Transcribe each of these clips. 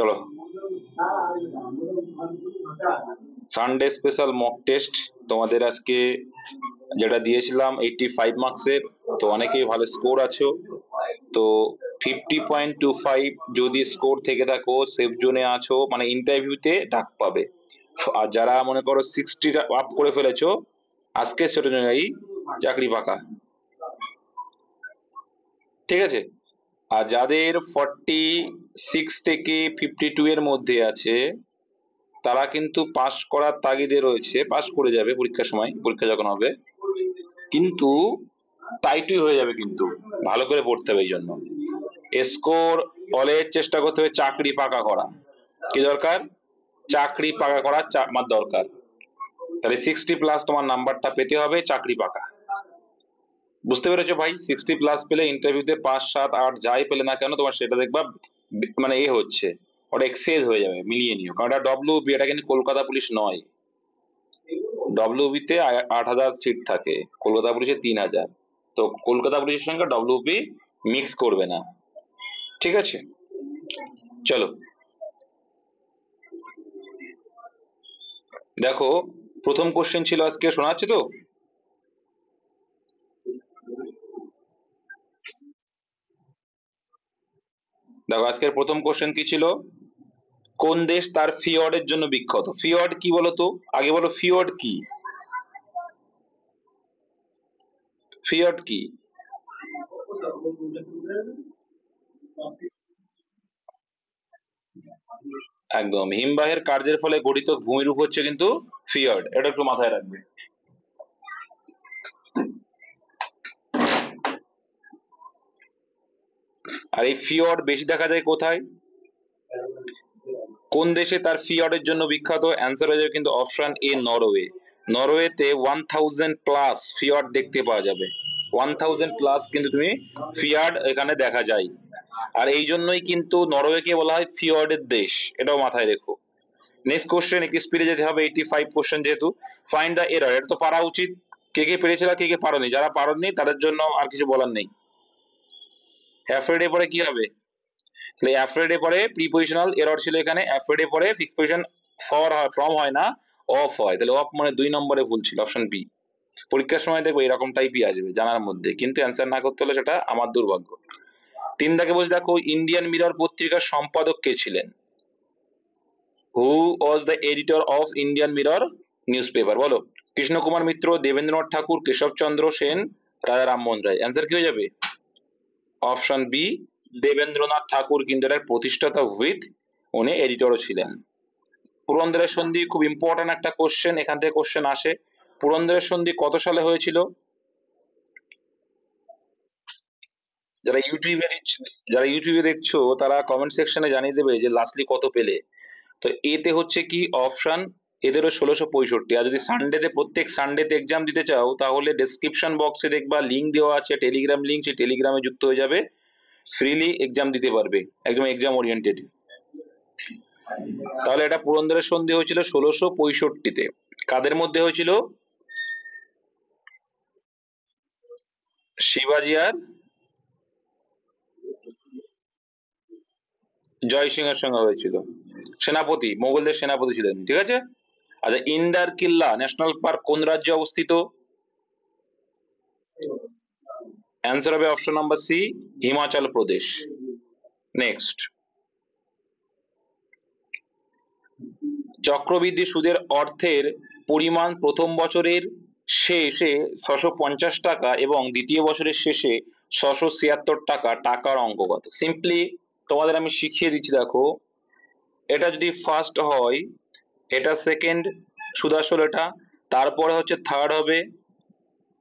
চলো, Sunday special mock test তোমাদের আজকে যেটা দিয়েছিলাম 85 মার্কসের। তো অনেকেই ভালো স্কোর আছো, তো 50.25 যদি স্কোর থেকে থাকো সেফ জোনে আছো, মানে ইন্টারভিউতে ডাক পাবে। আর যারা মনে করো 60 আপ করে ফেলেছো, আজকে সেটা অনুযায়ী চাকরি পাকা, ঠিক আছে। আর যাদের 46 থেকে 52 এর মধ্যে আছে, তারা কিন্তু পাস করার তাগিদে রয়েছে, পাস করে যাবে পরীক্ষার সময়, পরীক্ষা যখন হবে। কিন্তু টাইটই হয়ে যাবে, কিন্তু ভালো করে পড়তে হবে। এই জন্য স্কোর অলওয়েজ চেষ্টা করতে হবে চাকরি পাকা করা। কি দরকার? চাকরি পাকা করা আমার দরকার। তাহলে 60+ তোমার নাম্বারটা পেতে হবে, চাকরি পাকা। বুঝতে পেরেছো ভাই? 60+ পেলে ইন্টারভিউতে 5, 7, 8 যাই পেলে না কেন, তোমার সেটা দেখবা মানে হচ্ছে, ওটা এক্সেস হয়ে যাবে। মিলিয়ে নিও, কারণ এটা ডব্লিউবি, এটা কিন্তু কলকাতা পুলিশ নয়। ডব্লিউবি তে 8,000 সিট থাকে, কলকাতা পুলিশে 3,000। তো কলকাতা পুলিশের সঙ্গে ডব্লিউবি মিক্স করবে না, ঠিক আছে। চলো দেখো, প্রথম কোশ্চেন ছিল আজকে, শোনা যাচ্ছে তো? দেখো আজকের প্রথম কোশ্চেন কি ছিল? কোন দেশ তার ফিওর্ডের জন্য বিখ্যাত? ফিওর্ড কি বলতো, আগে বলো ফিওর্ড কি? ফিওর্ড কি? একদম, হিমবাহের কার্যের ফলে গঠিত ভূমিরূপ হচ্ছে কিন্তু ফিওর্ড, এটা একটু মাথায় রাখবে। আর এই ফিওর্ড বেশি দেখা যায় কোথায়? কোন দেশে তার ফিওর্ডের জন্য বিখ্যাত? অ্যান্সার হয়ে যাবে কিন্তু অপশন এ, নরওয়ে। নরওয়েতে 1000+ ফিওর্ড দেখতে পাওয়া যাবে। 1000+ কিন্তু তুমি ফিওর্ড এখানে দেখা যায়। আর এই জন্যই কিন্তু নরওয়েকে বলা হয় ফিওর্ডের দেশ, এটাও মাথায় রেখো। নেক্সট কোশ্চেন, একটু স্পিডে যেতে হবে, 85 কোশ্চেন যেহেতু। ফাইন্ড দ্য এরর, এটা তো পারা উচিত। কে কে পেরেছিল, কে কে পারোনি? যারা পারোনি তাদের জন্য আর কিছু বলার নেই। অ্যাফ্রেড এ পরে কি হবে? তাহলে অ্যাফ্রেড এ পরে প্রিপজিশনাল এরর ছিল এখানে, অ্যাফ্রেড এ পরে ফিক্স পজিশন ফর হয়, ফ্রম হয় না, অফ হয়। তাহলে অফ মানে 2 নম্বরে ভুল ছিল, অপশন বি। পরীক্ষার সময় দেখবো এরকম টাইপই আসবে জানার মধ্যে, কিন্তু অ্যান্সার না করতে হলে সেটা আমার দুর্ভাগ্য। 3 দাগে বসে দেখো, ইন্ডিয়ান মিরর পত্রিকার সম্পাদক কে ছিলেন? Who was the editor of Indian Mirror newspaper? বলো। কৃষ্ণ কুমার মিত্র, দেবেন্দ্রনাথ ঠাকুর, কেশবচন্দ্র সেন, রাজা রামমোহন রায়? অ্যান্সার কি হয়ে যাবে? অপশন বি, দেবেন্দ্রনাথ ঠাকুর কিন্তু এটার প্রতিষ্ঠাতা, উইথ উনি এডিটরও ছিলেন। পুরন্দরের সন্ধি খুব ইম্পর্টেন্ট একটা কোশ্চেন, এখান থেকে কোশ্চেন আসে। পুরন্দরের সন্ধি কত সালে হয়েছিল? যারা ইউটিউবে যারা ইউটিউবে দেখছো তারা কমেন্ট সেকশনে জানিয়ে দেবে যে লাস্টলি কত পেলে। তো এতে হচ্ছে কি অপশন, এদেরও 1665। আর যদি সানডেতে, প্রত্যেক সানডেতে এক্সাম দিতে চাও, তাহলে ডেসক্রিপশন বক্সে দেখবা লিঙ্ক দেওয়া আছে, টেলিগ্রাম লিঙ্ক, সেই টেলিগ্রামে যুক্ত হয়ে যাবে, ফ্রিলি এক্সাম দিতে পারবে, একদম এক্সাম ওরিয়েন্টেড। তাহলে এটা পুরন্দরের সন্ধি হয়েছিল 1665-তে। কাদের মধ্যে হয়েছিল? শিবাজি আর জয় সিং এর সঙ্গে হয়েছিল। সেনাপতি, মোগলদের সেনাপতি ছিলেন, ঠিক আছে। আচ্ছা, ইন্দার কিল্লা ন্যাশনাল পার্ক কোন রাজ্যে অবস্থিত? অ্যান্সার হবে option number C, Himachal Pradesh. Next, চক্রবৃদ্ধি সুদের অর্থের পরিমাণ প্রথম বছরের শেষে 650 টাকা এবং দ্বিতীয় বছরের শেষে 676 টাকা, টাকার অঙ্ক কত? সিম্পলি তোমাদের আমি শিখিয়ে দিচ্ছি, দেখো। এটা যদি ফার্স্ট হয়, এটা সেকেন্ড সুদ আসল, এটা তারপরে হচ্ছে থার্ড হবে।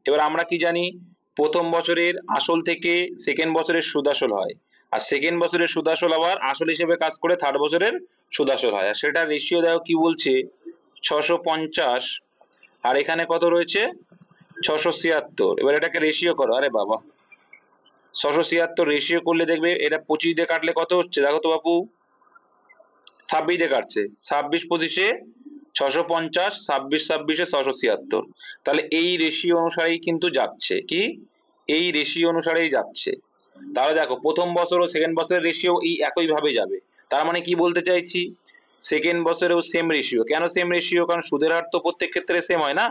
এবার আমরা কি জানি, প্রথম বছরের আসল থেকে সেকেন্ড বছরের সুদ আসল হয়, আর সেকেন্ড বছরের সুদ আসল আবার আসল হিসেবে কাজ করে থার্ড বছরের সুদ আসল হয়। আর সেটা রেশিও দেখো কি বলছে, 650, আর এখানে কত রয়েছে? 676। এবার এটাকে রেশিও করো, আরে বাবা, 676 রেশিও করলে দেখবে এটা 25 দিয়ে কাটলে কত হচ্ছে, দেখো তো বাপু, 26 দিয়ে কাটছে। 26 25-এ 650, 26 26-এ 676। তাহলে এই রেশিও অনুসারেই কিন্তু যাচ্ছে, কি এই রেশিও অনুসারেই যাচ্ছে। তাহলে দেখো প্রথম বছর ও সেকেন্ড বছরের রেশিও এই একই ভাবে যাবে। তার মানে কি বলতে চাইছি, সেকেন্ড বছরেও সেম রেশিও। কেন সেম রেশিও? কারণ সুদের হার তো প্রত্যেক ক্ষেত্রে সেম হয় না।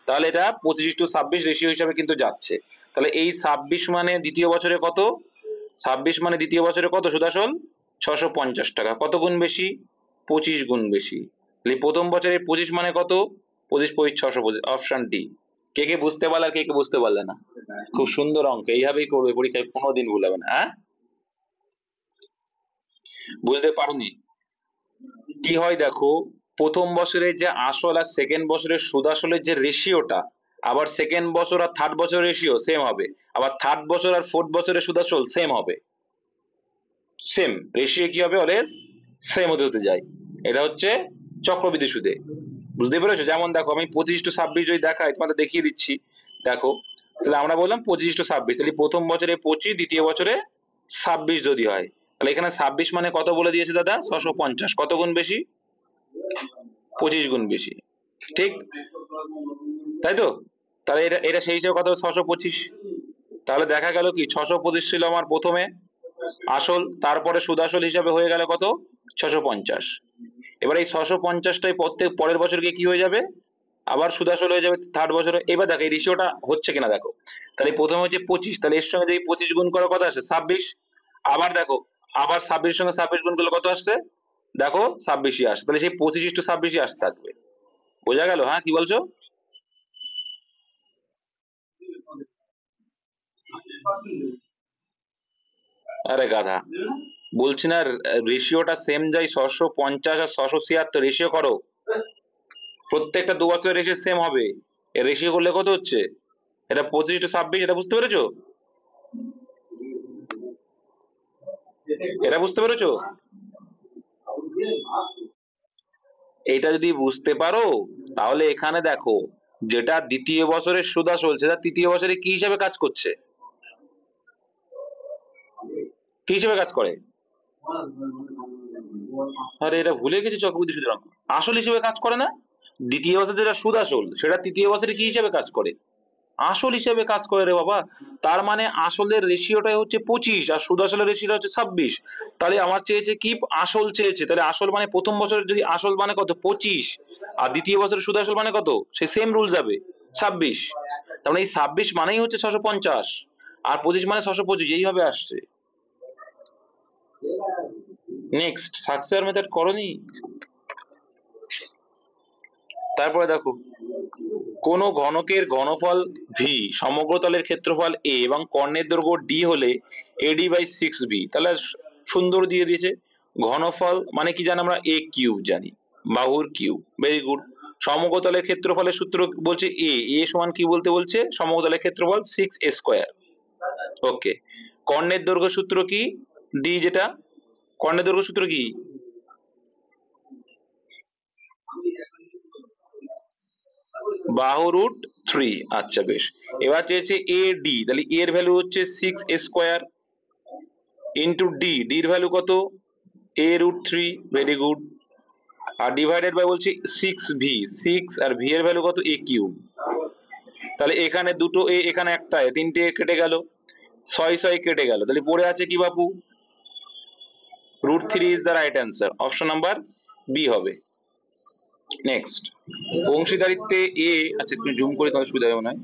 তাহলে এটা 25:26 রেশিও হিসাবে কিন্তু যাচ্ছে। তাহলে এই 26 মানে দ্বিতীয় বছরে কত? 26 মানে দ্বিতীয় বছরে কত সুদ আসল? 650 টাকা। কত গুণ বেশি? 25 গুণ বেশি। তাহলে প্রথম বছরে 25 মানে কত? 25 25 625, অপশন ডি। কে কে বুঝতে পারলে আর কে কে বুঝতে পারলে না? খুব সুন্দর অঙ্ক, এইভাবেই করবে পরীক্ষায়, কোনোদিন ভুল হবে না। হ্যাঁ, বুঝতে পারোনি? কি হয় দেখো, প্রথম বছরের যে আসল আর সেকেন্ড বছরের সুদ আসলের যে রেশিওটা, আবার সেকেন্ড বছর আর থার্ড বছরের রেশিও সেম হবে, আবার থার্ড বছর আর ফোর্থ বছরের সুদ আসল সেম হবে। সেম রেশিও কি হবে? অলওয়েজ সেম হতে হতে যায়। এটা হচ্ছে চক্রবৃদ্ধি সুদে। বুঝতে পেরেছো? যেমন দেখো, আমি 25:26 যদি দেখাই, তোমাদের দেখিয়ে দিচ্ছি। দেখো, তাহলে আমরা বললাম 25:26, তাহলে প্রথম বছরে 25, দ্বিতীয় বছরে 26 যদি হয়, তাহলে এখানে 26 মানে কত বলে দিয়েছে দাদা? 650। কত গুণ বেশি? 25 গুণ বেশি। ঠিক, তাই তো? তাহলে এটা এটা সেই হিসাবে কত? 625। তাহলে দেখা গেল কি, 625 ছিল আমার প্রথমে আসল, তারপরে সুদ আসল হিসাবে হয়ে গেল কত? 650। এবার এই 650টাই প্রত্যেক পরের বছর গিয়ে কি হয়ে যাবে? আবার সুদ আসল হয়ে যাবে থার্ড বছরে। এবার দেখো এই রেশিওটা হচ্ছে কিনা দেখো। তাহলে প্রথমে হচ্ছে 25, তাহলে এর সঙ্গে যদি 25 গুণ করার কথা আসে 26। আবার দেখো, আবার 26 সঙ্গে 26 গুণ করলে কত আসছে? দেখো 26ই আসছে। তাহলে সেই 25:26ই আসতে থাকবে। বোঝা গেল? হ্যাঁ, কি বলছো? আরে গাধা, বলছি না রেশিওটা সেম যাই, 650 আর 676 রেশিও করো, প্রত্যেকটা 2 বছরের রেশিও সেম হবে। এর রেশিও করলে কত হচ্ছে? এটা 25:26, এটা বুঝতে পেরেছো? এটা বুঝতে পেরেছো? এটা যদি বুঝতে পারো, তাহলে এখানে দেখো, যেটা দ্বিতীয় বছরের সুদ আসল সেটা তৃতীয় বছরে কি হিসাবে কাজ করছে? কি হিসেবে কাজ করে? আরে এটা ভুলে গেছি, চক্রবৃদ্ধি সুদের অঙ্ক আসল হিসেবে কাজ করে না। দ্বিতীয় বছর যেটা সুদ আসল, সেটা তৃতীয় বছরে কি হিসেবে কাজ করে? আসল হিসেবে কাজ করে রে বাবা। তার মানে আসলের রেশিওটাই হচ্ছে 25 আর সুদ আসলের রেশিওটা হচ্ছে 26। তাহলে আমার চেয়েছে কি? আসল চেয়েছে। তাহলে আসল মানে প্রথম বছরের যদি আসল মানে কত? 25, আর দ্বিতীয় বছরের সুদ আসল মানে কত? সে সেম রুল যাবে, 26। তার মানে এই 26 মানেই হচ্ছে 650, আর 25 মানে 625, এইভাবে আসছে। নেক্সট, সাকসেসর মেথড করনি? তারপরে দেখো, কোন ঘনকের ঘনফল ভি সমগ্রতলের ক্ষেত্রফল এ এবং কর্ণের দৈর্ঘ্য ডি হলে এডি বাই 6 ভি। তাহলে সুন্দর দিয়ে দিয়েছে। ঘনফল মানে কি জানি আমরা? এ কিউব জানি, বাহুর কিউব। Very good. সমগ্রতলের ক্ষেত্রফলের সূত্র বলছে এ, এ সমান কি বলতে বলছে? সমগ্রতলের ক্ষেত্রফল 6a²। ওকে। কর্ণের দৈর্ঘ্য সূত্র কি? ডি, যেটা কর্ণের দৈর্ঘ্য সূত্র কি? বাহু রুট 3। আচ্ছা বেশ। এবার চেয়েছে এ ডি, তাহলে এর ভ্যালু হচ্ছে 6a² ইন্টু ডি, ডির ভ্যালু কত? a√3। Very good. আর ডিভাইডেড বাই বলছি 6v, 6 আর ভি এর ভ্যালু কত? a³ তাহলে এখানে দুটো এ, এখানে একটা এ, তিনটে এ কেটে গেল, 6 কেটে গেল। তাহলে পড়ে আছে কি বাপু? √3 is the right answer. Option number B হবে। নেক্সট, অংশীদারিত্বে এ, আচ্ছা একটু জুম করে তোমাদের সুবিধা হবে মনে হয়।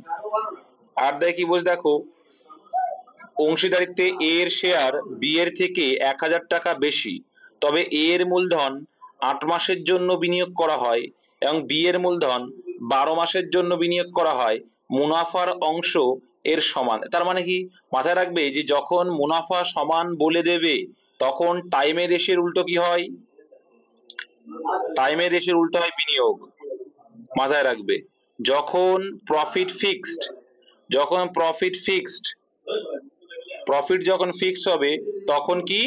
আর দেয় কি বলছে দেখো, অংশীদারিত্বে এ এর শেয়ার বি এর থেকে 1,000 টাকা বেশি, তবে এ এর মূলধন 8 মাসের জন্য বিনিয়োগ করা হয় এবং বি এর মূলধন 12 মাসের জন্য বিনিয়োগ করা হয়, মুনাফার অংশ এর সমান। তার মানে কি? মাথায় রাখবে যে যখন মুনাফা সমান বলে দেবে, তখন টাইমের রেশিওর উল্টো কি হয়? টাইমের রেশিওর উল্টো হয় বিনিয়োগ। মাথায় রাখবে, যখন প্রফিট ফিক্সড, যখন প্রফিট ফিক্সড, প্রফিট যখন ফিক্স হবে, তখন কি?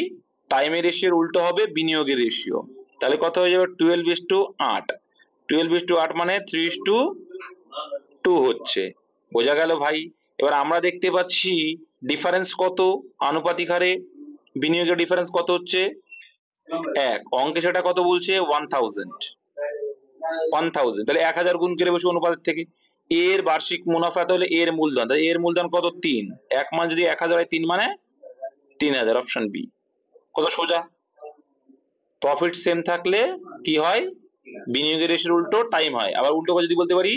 টাইমের রেশিওর উল্টো হবে বিনিয়োগের রেশিও। তাহলে কত হয়ে যাবে? 12:8। 12:8 মানে 3:2 হচ্ছে। বোঝা গেল ভাই? এবার আমরা দেখতে পাচ্ছি ডিফারেন্স কত আনুপাতিক হারে, বিনিয়োগের ডিফারেন্স কত হচ্ছে? 1। অঙ্কে সেটা কত বলছে? 1000। 1000, তাহলে 1000 গুণ করে বসে অনুপাতের থেকে। এর বার্ষিক মুনাফা তাহলে এর মূলধন, তাহলে এর মূলধন কত? 3। এক মান যদি 1000 হয়, 3 মানে 3000। Option B. কত সোজা! প্রফিট সেম থাকলে কি হয়, বিনিয়োগের রেশিওর উল্টো টাইম হয়, আবার উল্টো করে যদি বলতে পারি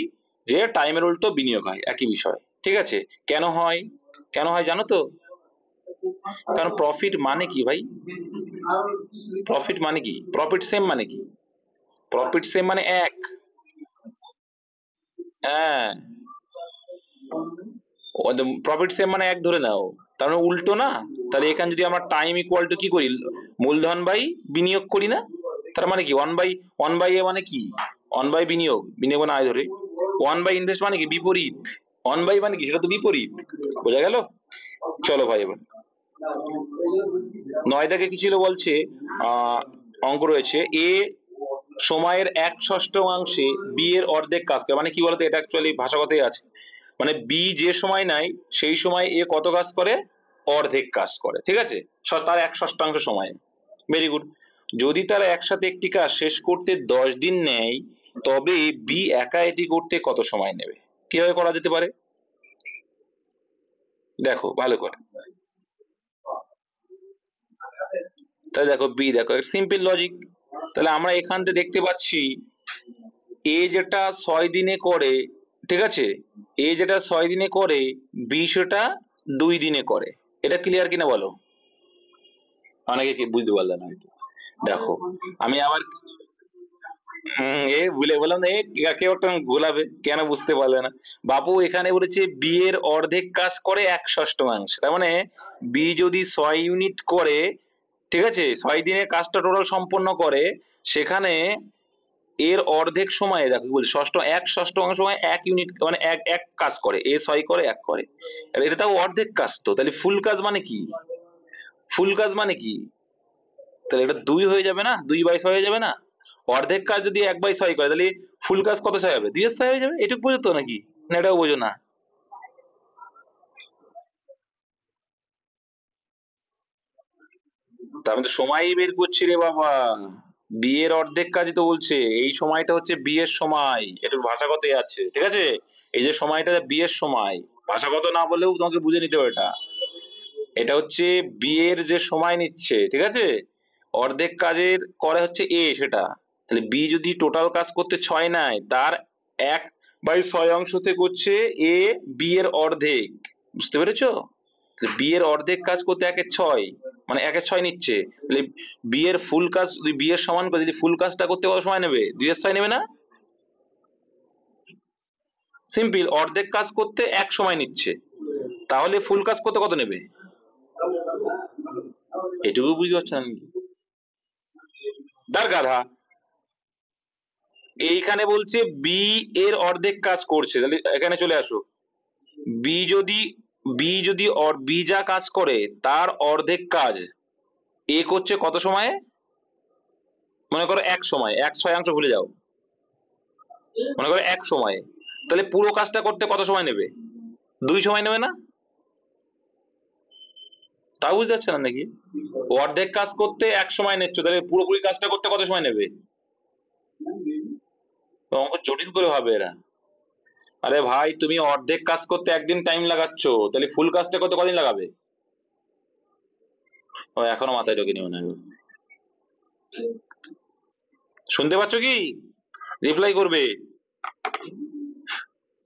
যে টাইমের উল্টো বিনিয়োগ হয়, একই বিষয়। ঠিক আছে, কেন হয়, কেন হয় জানো তো? কারণ প্রফিট মানে কি ভাই, প্রফিট মানে কি, প্রফিট সেম মানে কি, প্রফিট সেম মানে এক। হ্যাঁ, প্রফিট সেম মানে এক ধরে নাও, তার মানে উল্টো না। তাহলে এখানে যদি আমরা টাইম ইকুয়াল টু কি করি, মূলধন বাই বিনিয়োগ করি না, তার মানে কি ওয়ান বাই এ মানে কি, ওয়ান বাই বিনিয়োগ, বিনিয়োগ মানে আয় ধরে, ওয়ান বাই ইনভেস্ট মানে কি বিপরীত, ওয়ান বাই মানে কি সেটা তো বিপরীত, বোঝা গেল? চলো ভাই এবার 9 থেকে কি ছিল বলছে, আহ অঙ্ক রয়েছে, এ সময়ের 1/6 বি এর অর্ধেক কাজ করে, মানে কি বলতো, এটা অ্যাকচুয়ালি ভাষাগতই আছে, মানে বি যে সময় নেয় সেই সময় এ কত কাজ করে, অর্ধেক কাজ করে, ঠিক আছে, তার 1/6 সময়ে। Very good. যদি তারা একসাথে একটি কাজ শেষ করতে 10 দিন নেয়, তবে বি একা এটি করতে কত সময় নেবে? কিভাবে করা যেতে পারে, দেখো ভালো করে। তাহলে দেখো বি, দেখো সিম্পল লজিক। তাহলে আমরা এখান থেকে দেখতে পাচ্ছি এ যেটা 6 দিনে করে, ঠিক আছে, এ যেটা 6 দিনে করে, বি সেটা 2 দিনে করে। এটা ক্লিয়ার কিনা বলো? অনেকে কি বুঝতে পারলে না হয়তো। দেখো আমি আবার এ ভুলে বললাম না, কেউ একটা গোলাবে কেন বুঝতে পারলে না। বাপু এখানে বলেছে বি এর অর্ধেক কাজ করে 1/6, তার মানে বি যদি 6 ইউনিট করে, ঠিক আছে, 6 দিনে কাজটা টোটাল সম্পন্ন করে, সেখানে এর অর্ধেক সময়ে দেখো কি বলছে, 1/6 সময় 1 ইউনিট মানে এক এক কাজ করে, এ 6 করে 1 করে, আর এটা তাও অর্ধেক কাজ, তো তাহলে ফুল কাজ মানে কি, ফুল কাজ মানে কি, তাহলে এটা 2 হয়ে যাবে না, 2/6 হয়ে যাবে না? অর্ধেক কাজ যদি 1/6 করে, তাহলে ফুল কাজ কত 6 হবে, 2/6 হয়ে যাবে। এটুকু বোঝো তো নাকি, না এটাও বোঝো না? তা আমি তো সময়ই বের করছি রে বাবা, বিয়ের অর্ধেক কাজই তো বলছে, এই সময়টা হচ্ছে বিয়ের সময়, একটু ভাষাগতই আছে, ঠিক আছে, এই যে সময়টা বিয়ের সময়, ভাষাগত না বলেও তোমাকে বুঝে নিতে হবে এটা। এটা হচ্ছে বিয়ের যে সময় নিচ্ছে, ঠিক আছে, অর্ধেক কাজের করে হচ্ছে এ সেটা, তাহলে বি যদি টোটাল কাজ করতে 6 নেয়, তার 1/6 থেকে হচ্ছে এ বি এর অর্ধেক, বুঝতে পেরেছো? বি এর অর্ধেক কাজ করতে 1/6, মানে 1/6 নিচ্ছে, তাহলে বি এর ফুল কাজ যদি বি এর সমান করে, যদি ফুল কাজটা করতে কত সময় নেবে, 2/6 নেবে না? সিম্পল, অর্ধেক কাজ করতে 1 সময় নিচ্ছে, তাহলে ফুল কাজ করতে কত নেবে? এটুকু বুঝতে পারছেন নাকি? দার গাধা, এইখানে বলছে বি এর অর্ধেক কাজ করছে, তাহলে এখানে চলে আসো, বি যদি বি যা কাজ করে তার অর্ধেক কাজ এ করছে কত সময়ে, মনে করো 1 সময়, 1/6 ভুলে যাও, মনে করো 1 সময়ে, তাহলে পুরো কাজটা করতে কত সময় নেবে, 2 সময় নেবে না? তা বুঝতে পারছে না নাকি? অর্ধেক কাজ করতে 1 সময় নিচ্ছ, তাহলে পুরোপুরি কাজটা করতে কত সময় নেবে? তো অঙ্ক জটিল করে হবে এরা। আরে ভাই তুমি অর্ধেক কাজ করতে 1 দিন টাইম লাগাচ্ছ, তাহলে ফুল কাজটা করতে কদিন লাগাবে? ও এখনো মাথায় ঢোকেনি মনে হয়, শুনতে পাচ্ছ কি, রিপ্লাই করবে।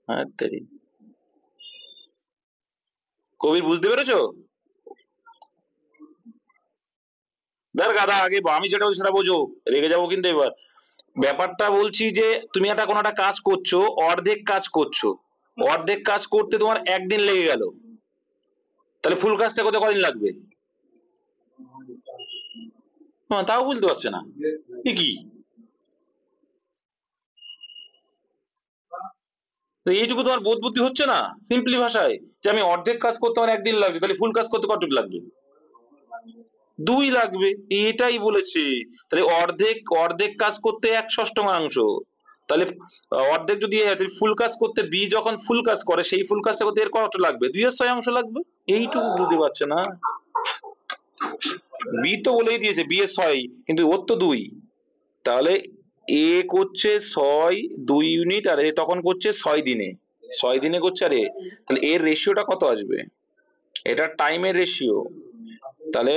হ্যাঁ তেরি, কবির বুঝতে পেরেছো? দেখ গাধা, আগে আমি যেটা বলছি সেটা বোঝো, রেগে যাবো কিন্তু এবার। ব্যাপারটা বলছি যে তুমি একটা কোনো একটা কাজ করছো, অর্ধেক কাজ করছো, অর্ধেক কাজ করতে তোমার 1 দিন লেগে গেল, তাহলে ফুল কাজটা করতে কদিন লাগবে? হ্যাঁ তাও বুঝতে পারছে না, এ কি, তো এইটুকু তোমার বোধ বুদ্ধি হচ্ছে না? সিম্পলি ভাষায়, যে আমি অর্ধেক কাজ করতে আমার 1 দিন লাগছে, তাহলে ফুল কাজ করতে কতটুকু লাগবে? 2 লাগবে, এটাই বলেছে। তাহলে অর্ধেক অর্ধেক কাজ করতে 1/6, তাহলে অর্ধেক যদি ফুল কাজ করতে বি যখন ফুল কাজ করে, সেই ফুল কাজটা করতে এর কত লাগবে, 2/6 লাগবে। এইটুকু বুঝতে পারছে না, বি তো বলেই দিয়েছে বি এর 6, কিন্তু ওর তো 2, তাহলে এ করছে 6 2 ইউনিট, আর এ তখন করছে 6 দিনে, 6 দিনে করছে, আরে তাহলে এর রেশিওটা কত আসবে, এটা টাইমের রেশিও, তাহলে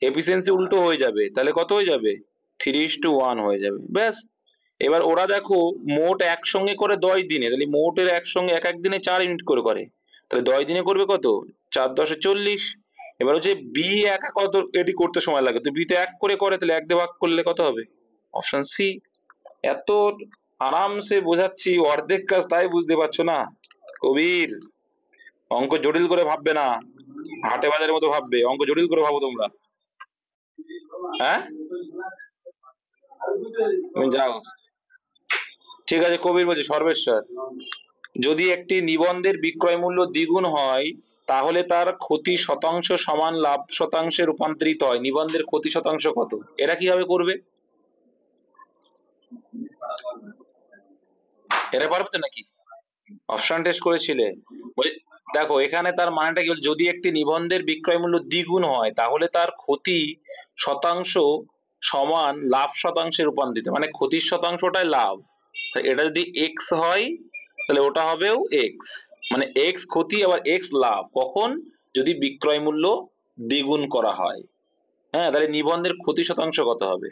এফিসিয়েন্সি উল্টো হয়ে যাবে, তাহলে কত হয়ে যাবে? 3:1 হয়ে যাবে, ব্যাস। এবার ওরা দেখো মোট একসঙ্গে করে 10 দিনে, তাহলে মোটের একসঙ্গে এক এক দিনে 4 ইউনিট করে করে, তাহলে 10 দিনে করবে কত? 4×10 = 40। এবার হচ্ছে বি একা কত এটি করতে সময় লাগে, তো বি তো এক করে করে, তাহলে 1 দিয়ে ভাগ করলে কত হবে? Option C. এত আরামসে বোঝাচ্ছি, অর্ধেক কাজ তাই বুঝতে পারছো না? কবির, অঙ্ক জটিল করে ভাববে না, হাটে বাজারের মতো ভাববে, অঙ্ক জটিল করে ভাবো তোমরা। হ্যাঁ, তুমি যাও। ঠিক আছে, কবির বলছে সর্বেশ্বর, যদি একটি নিবন্ধের বিক্রয় মূল্য দ্বিগুণ হয় তাহলে তার ক্ষতি শতাংশ সমান লাভ শতাংশে রূপান্তরিত হয়, নিবন্ধের ক্ষতি শতাংশ কত? এরা কিভাবে করবে? এরা পারবে তো নাকি? অপশন টেস্ট করেছিলে? দেখো এখানে তার মানেটা কি, যদি একটি নিবন্ধের বিক্রয় মূল্য দ্বিগুণ হয় তাহলে তার ক্ষতি শতাংশ সমান লাভ শতাংশে রূপান্তরিত, মানে ক্ষতির শতাংশটাই লাভ। তা এটা যদি এক্স হয় তাহলে ওটা হবেও এক্স, মানে এক্স ক্ষতি আবার এক্স লাভ, কখন? যদি বিক্রয় মূল্য দ্বিগুণ করা হয়। হ্যাঁ, তাহলে নিবন্ধের ক্ষতি শতাংশ কত হবে?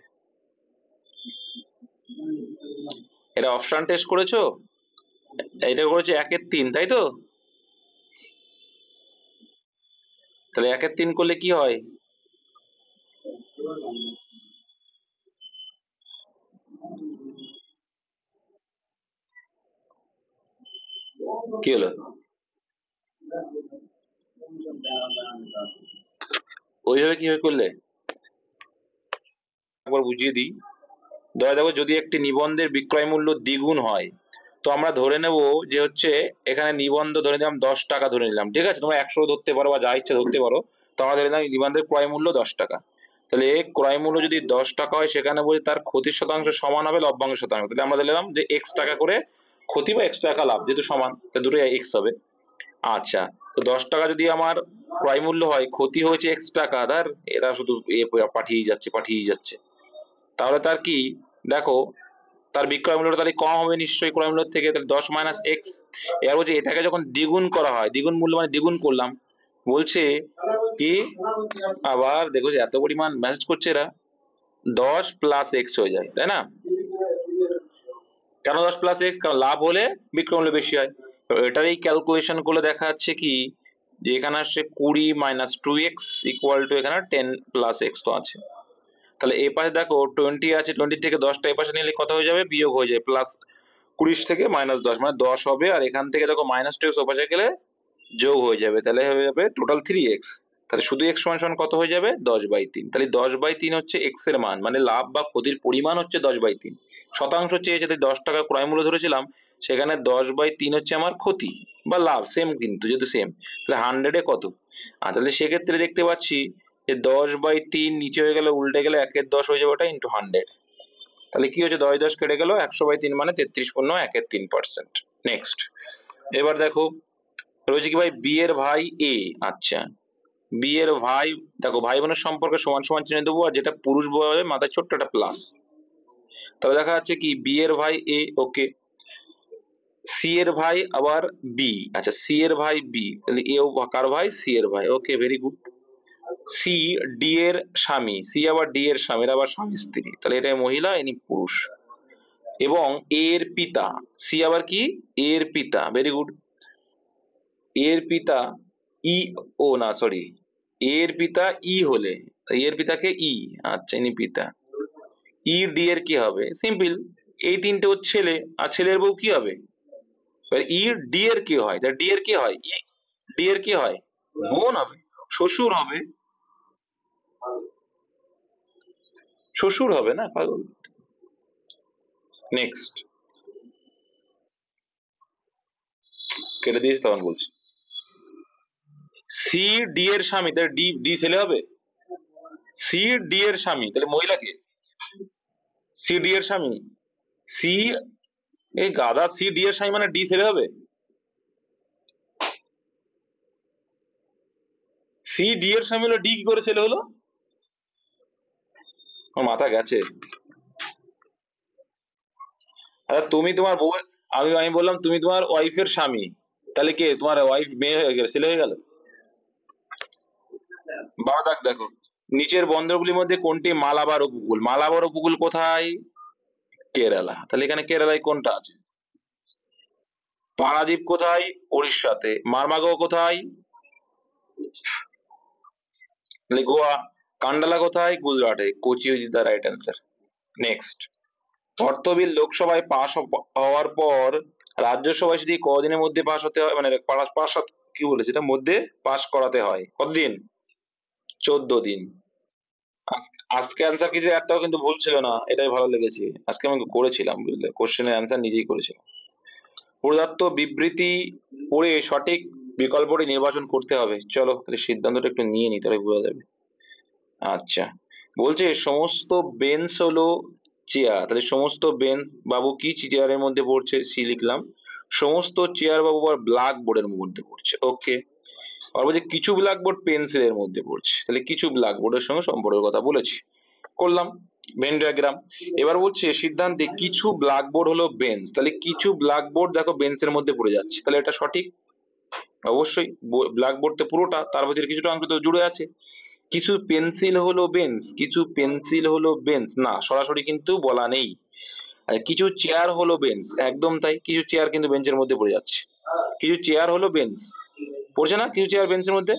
এটা অপশন টেস্ট করেছো? এটা করেছে 1/3, তাই তো? তাহলে 1/3 করলে কি হয়? কি হলো? ওইভাবে কিভাবে করলে? একবার বুঝিয়ে দিই। ধরে দেখো যদি একটি নিবন্ধের বিক্রয় মূল্য দ্বিগুণ হয়, তো আমরা ধরে নেব যে হচ্ছে এখানে নিবন্ধ ধরে নিলাম 10 টাকা ধরে নিলাম, ঠিক আছে, তোমরা 100 ধরতে পারো বা যা ইচ্ছা ধরতে পারো। তো আমরা ধরে নিলাম নিবন্ধের ক্রয় মূল্য 10 টাকা। তাহলে ক্রয় মূল্য যদি 10 টাকা হয়, সেখানে বলি তার ক্ষতির শতাংশ সমান হবে লভ্যাংশ শতাংশ, তাহলে আমরা ধরে নিলাম যে এক্স টাকা করে ক্ষতি বা এক্স টাকা লাভ, যেহেতু সমান দুটোই এক্স হবে। আচ্ছা, তো 10 টাকা যদি আমার ক্রয় মূল্য হয়, ক্ষতি হয়েছে এক্স টাকা, ধর এরা শুধু পাঠিয়ে যাচ্ছে পাঠিয়ে যাচ্ছে, তাহলে তার কি, দেখো তার বিক্রয় মূল্যটা তাহলে কম হবে নিশ্চয়ই ক্রয় মূল্য থেকে, তাহলে 10 - x। এবার বলছে এটাকে যখন দ্বিগুণ করা হয়, দ্বিগুণ মূল্য মানে দ্বিগুণ করলাম, বলছে কি, আবার দেখো যে এত পরিমাণ ম্যাসেজ করছে এরা, 10 + x হয়ে যায়, তাই না? কেন 10 + x? কারণ লাভ হলে বিক্রয় মূল্য বেশি হয়। তো এটারই ক্যালকুলেশন করলে দেখা যাচ্ছে কি, যে এখানে আসছে 20 - 2x = এখানে 10 + x তো আছে। তাহলে এই পাশে দেখো 20 আছে, 20 থেকে 10টা এই পাশে নিলে কত হয়ে যাবে? বিয়োগ হয়ে যায়, প্লাস 20 থেকে -10 মানে 10 হবে, আর এখান থেকে দেখো -2x ও পাশে গেলে যোগ হয়ে যাবে, তাহলে হয়ে যাবে টোটাল 3x। তাহলে শুধু x সমান সমান কত হয়ে যাবে? 10/3। তাহলে 10/3 হচ্ছে x এর মান, মানে লাভ বা ক্ষতির পরিমাণ হচ্ছে 10/3। শতাংশ চেয়েছে, তাই 10 টাকা ক্রয় মূল্য ধরেছিলাম, সেখানে 10/3 হচ্ছে আমার ক্ষতি বা লাভ, সেম কিন্তু যেহেতু সেম, তাহলে 100-এ কত? তাহলে সেক্ষেত্রে দেখতে পাচ্ছি যে 10/3 নিচে হয়ে গেলে উল্টে গেলে 1/10 হয়ে যাবে, ওটা ইন্টু 100। তাহলে কি হচ্ছে, 10 10 কেটে গেল, 100/3 মানে 33.1/3%। নেক্সট, এবার দেখো রয়েছে কি ভাই, বি এর ভাই এ। আচ্ছা, বি এর ভাই, দেখো ভাই বোনের সম্পর্কে সমান সমান চিহ্ন দেবো, আর যেটা পুরুষ বলে মাথায় ছোট্ট একটা প্লাস। তবে দেখা যাচ্ছে কি বি এর ভাই এ, ওকে। সি এর ভাই আবার বি, আচ্ছা সি এর ভাই বি, তাহলে এ কার ভাই? সি এর ভাই, okay very good. C D এর স্বামী, সি আবার ডি এর স্বামী, এরা আবার স্বামী স্ত্রী, তাহলে এটা মহিলা ইনি পুরুষ। এবং এ এর পিতা, সি আবার কি? এ এর পিতা, ভেরি গুড। এর পিতা ই, ও না সরি, এর পিতা ই হলে, এর পিতাকে ই, আচ্ছা ইনি পিতা। ই ডি এর কি হবে? সিম্পল, এই তিনটে ওর ছেলে, আর ছেলের বউ কি হবে? ই ডি এর কি হয়? ডি এর কি হয়? ই ডি এর কি হয়? বোন হবে, শ্বশুর হবে, শ্বশুর হবে না পাগল। নেক্সট, কেটে দিয়েছি তখন বলছি। সি ডি এর স্বামী, তাহলে ডি ডি ছেলে হবে। সি ডি এর স্বামী, তাহলে মহিলাকে, সি ডি এর স্বামী, সি, এই গাদা, সি ডি এর স্বামী মানে ডি ছেলে হবে। সি ডি এর স্বামী হলো, ডি কি করে ছেলে হলো? আমার মাথা গেছে। আচ্ছা তুমি তোমার বউ, আমি আমি বললাম তুমি তোমার ওয়াইফের স্বামী, তাহলে কে তোমার ওয়াইফ? মেয়ে হয়ে গেল, ছেলে হয়ে গেল? 12 দাগ দেখো, নিচের বন্দরগুলির মধ্যে কোনটি মালাবার উপকূল? মালাবার উপকূল কোথায়? কেরালা। তাহলে এখানে কেরালায় কোনটা আছে? পারাদ্বীপ কোথায়? উড়িষ্যাতে। মারমাগো কোথায়? তাহলে গোয়া। কান্ডালা কোথায়? গুজরাটে। Kochi is the right answer. Next, অর্থ বিল লোকসভায় পাশ হওয়ার পর রাজ্যসভায় সেটি কদিনের মধ্যে পাশ হতে হয়, মানে পাশ কি বলেছে এটা, মধ্যে পাশ করাতে হয়? কতদিন? 14 দিন। আজকে অ্যান্সার কিছু একটাও কিন্তু ভুল ছিল না, এটাই ভালো লেগেছে। আজকে আমি করেছিলাম, বুঝলে, কোশ্চেনের অ্যান্সার নিজেই করেছিলাম। প্রদত্ত বিবৃতি পড়ে সঠিক বিকল্পটি নির্বাচন করতে হবে। চলো তাহলে সিদ্ধান্তটা একটু নিয়ে নি, তাহলে বোঝা যাবে। আচ্ছা, বলছে সমস্ত বেঞ্চ হলো চেয়ার, তাহলে সমস্ত বেঞ্চ বাবু কি চেয়ারের মধ্যে পড়ছে? সি লিখলাম। সমস্ত চেয়ার বাবু আবার ব্ল্যাক বোর্ডের মধ্যে পড়ছে। ওকে। আর বলছে কিছু ব্ল্যাকবোর্ড পেন্সিলের মধ্যে পড়ছে, তাহলে কিছু ব্ল্যাকবোর্ডের সঙ্গে সম্পর্কের কথা বলেছি, করলাম ভেন ডায়াগ্রাম। এবার বলছে সিদ্ধান্তে কিছু ব্ল্যাকবোর্ড হলো বেঞ্চ, তাহলে কিছু ব্ল্যাকবোর্ড দেখো বেঞ্চের মধ্যে পড়ে যাচ্ছে, তাহলে এটা সঠিক। অবশ্যই ব্ল্যাকবোর্ড তো পুরোটা, তার মধ্যে কিছুটা অংশ তো জুড়ে আছে। কিছু পেন্সিল হলো বেঞ্চ, কিছু পেন্সিল হলো বেঞ্চ না, সরাসরি কিন্তু বলা নেই। আর কিছু চেয়ার হলো বেঞ্চ, একদম তাই, কিছু চেয়ার কিন্তু বেঞ্চের মধ্যে পড়ে যাচ্ছে। কিছু চেয়ার হলো বেঞ্চ পড়ছে না, কিছু চেয়ার বেঞ্চের মধ্যে,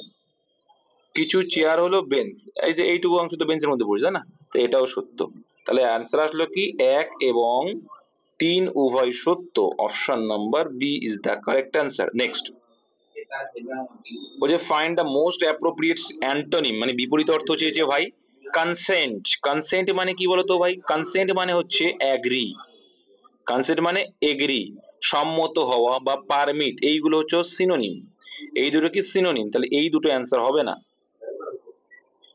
কিছু চেয়ার হলো বেঞ্চ, এই যে এইটুকু অংশ তো বেঞ্চের মধ্যে পড়ছে না, তো এটাও সত্য। তাহলে অ্যান্সার আসলো কি 1 এবং 3 উভয় সত্য। Option number B is the correct answer. Next, বলছে find the most appropriate antonym, মানে বিপরীত অর্থ চেয়েছে ভাই। কনসেন্ট, কনসেন্ট মানে কি বলতো ভাই? কনসেন্ট মানে হচ্ছে অ্যাগ্রি, কনসেন্ট মানে এগ্রি, সম্মত হওয়া বা পারমিট, এইগুলো হচ্ছে সিনোনিম। এই দুটো কি সিনোনিম? তাহলে এই দুটো অ্যান্সার হবে না,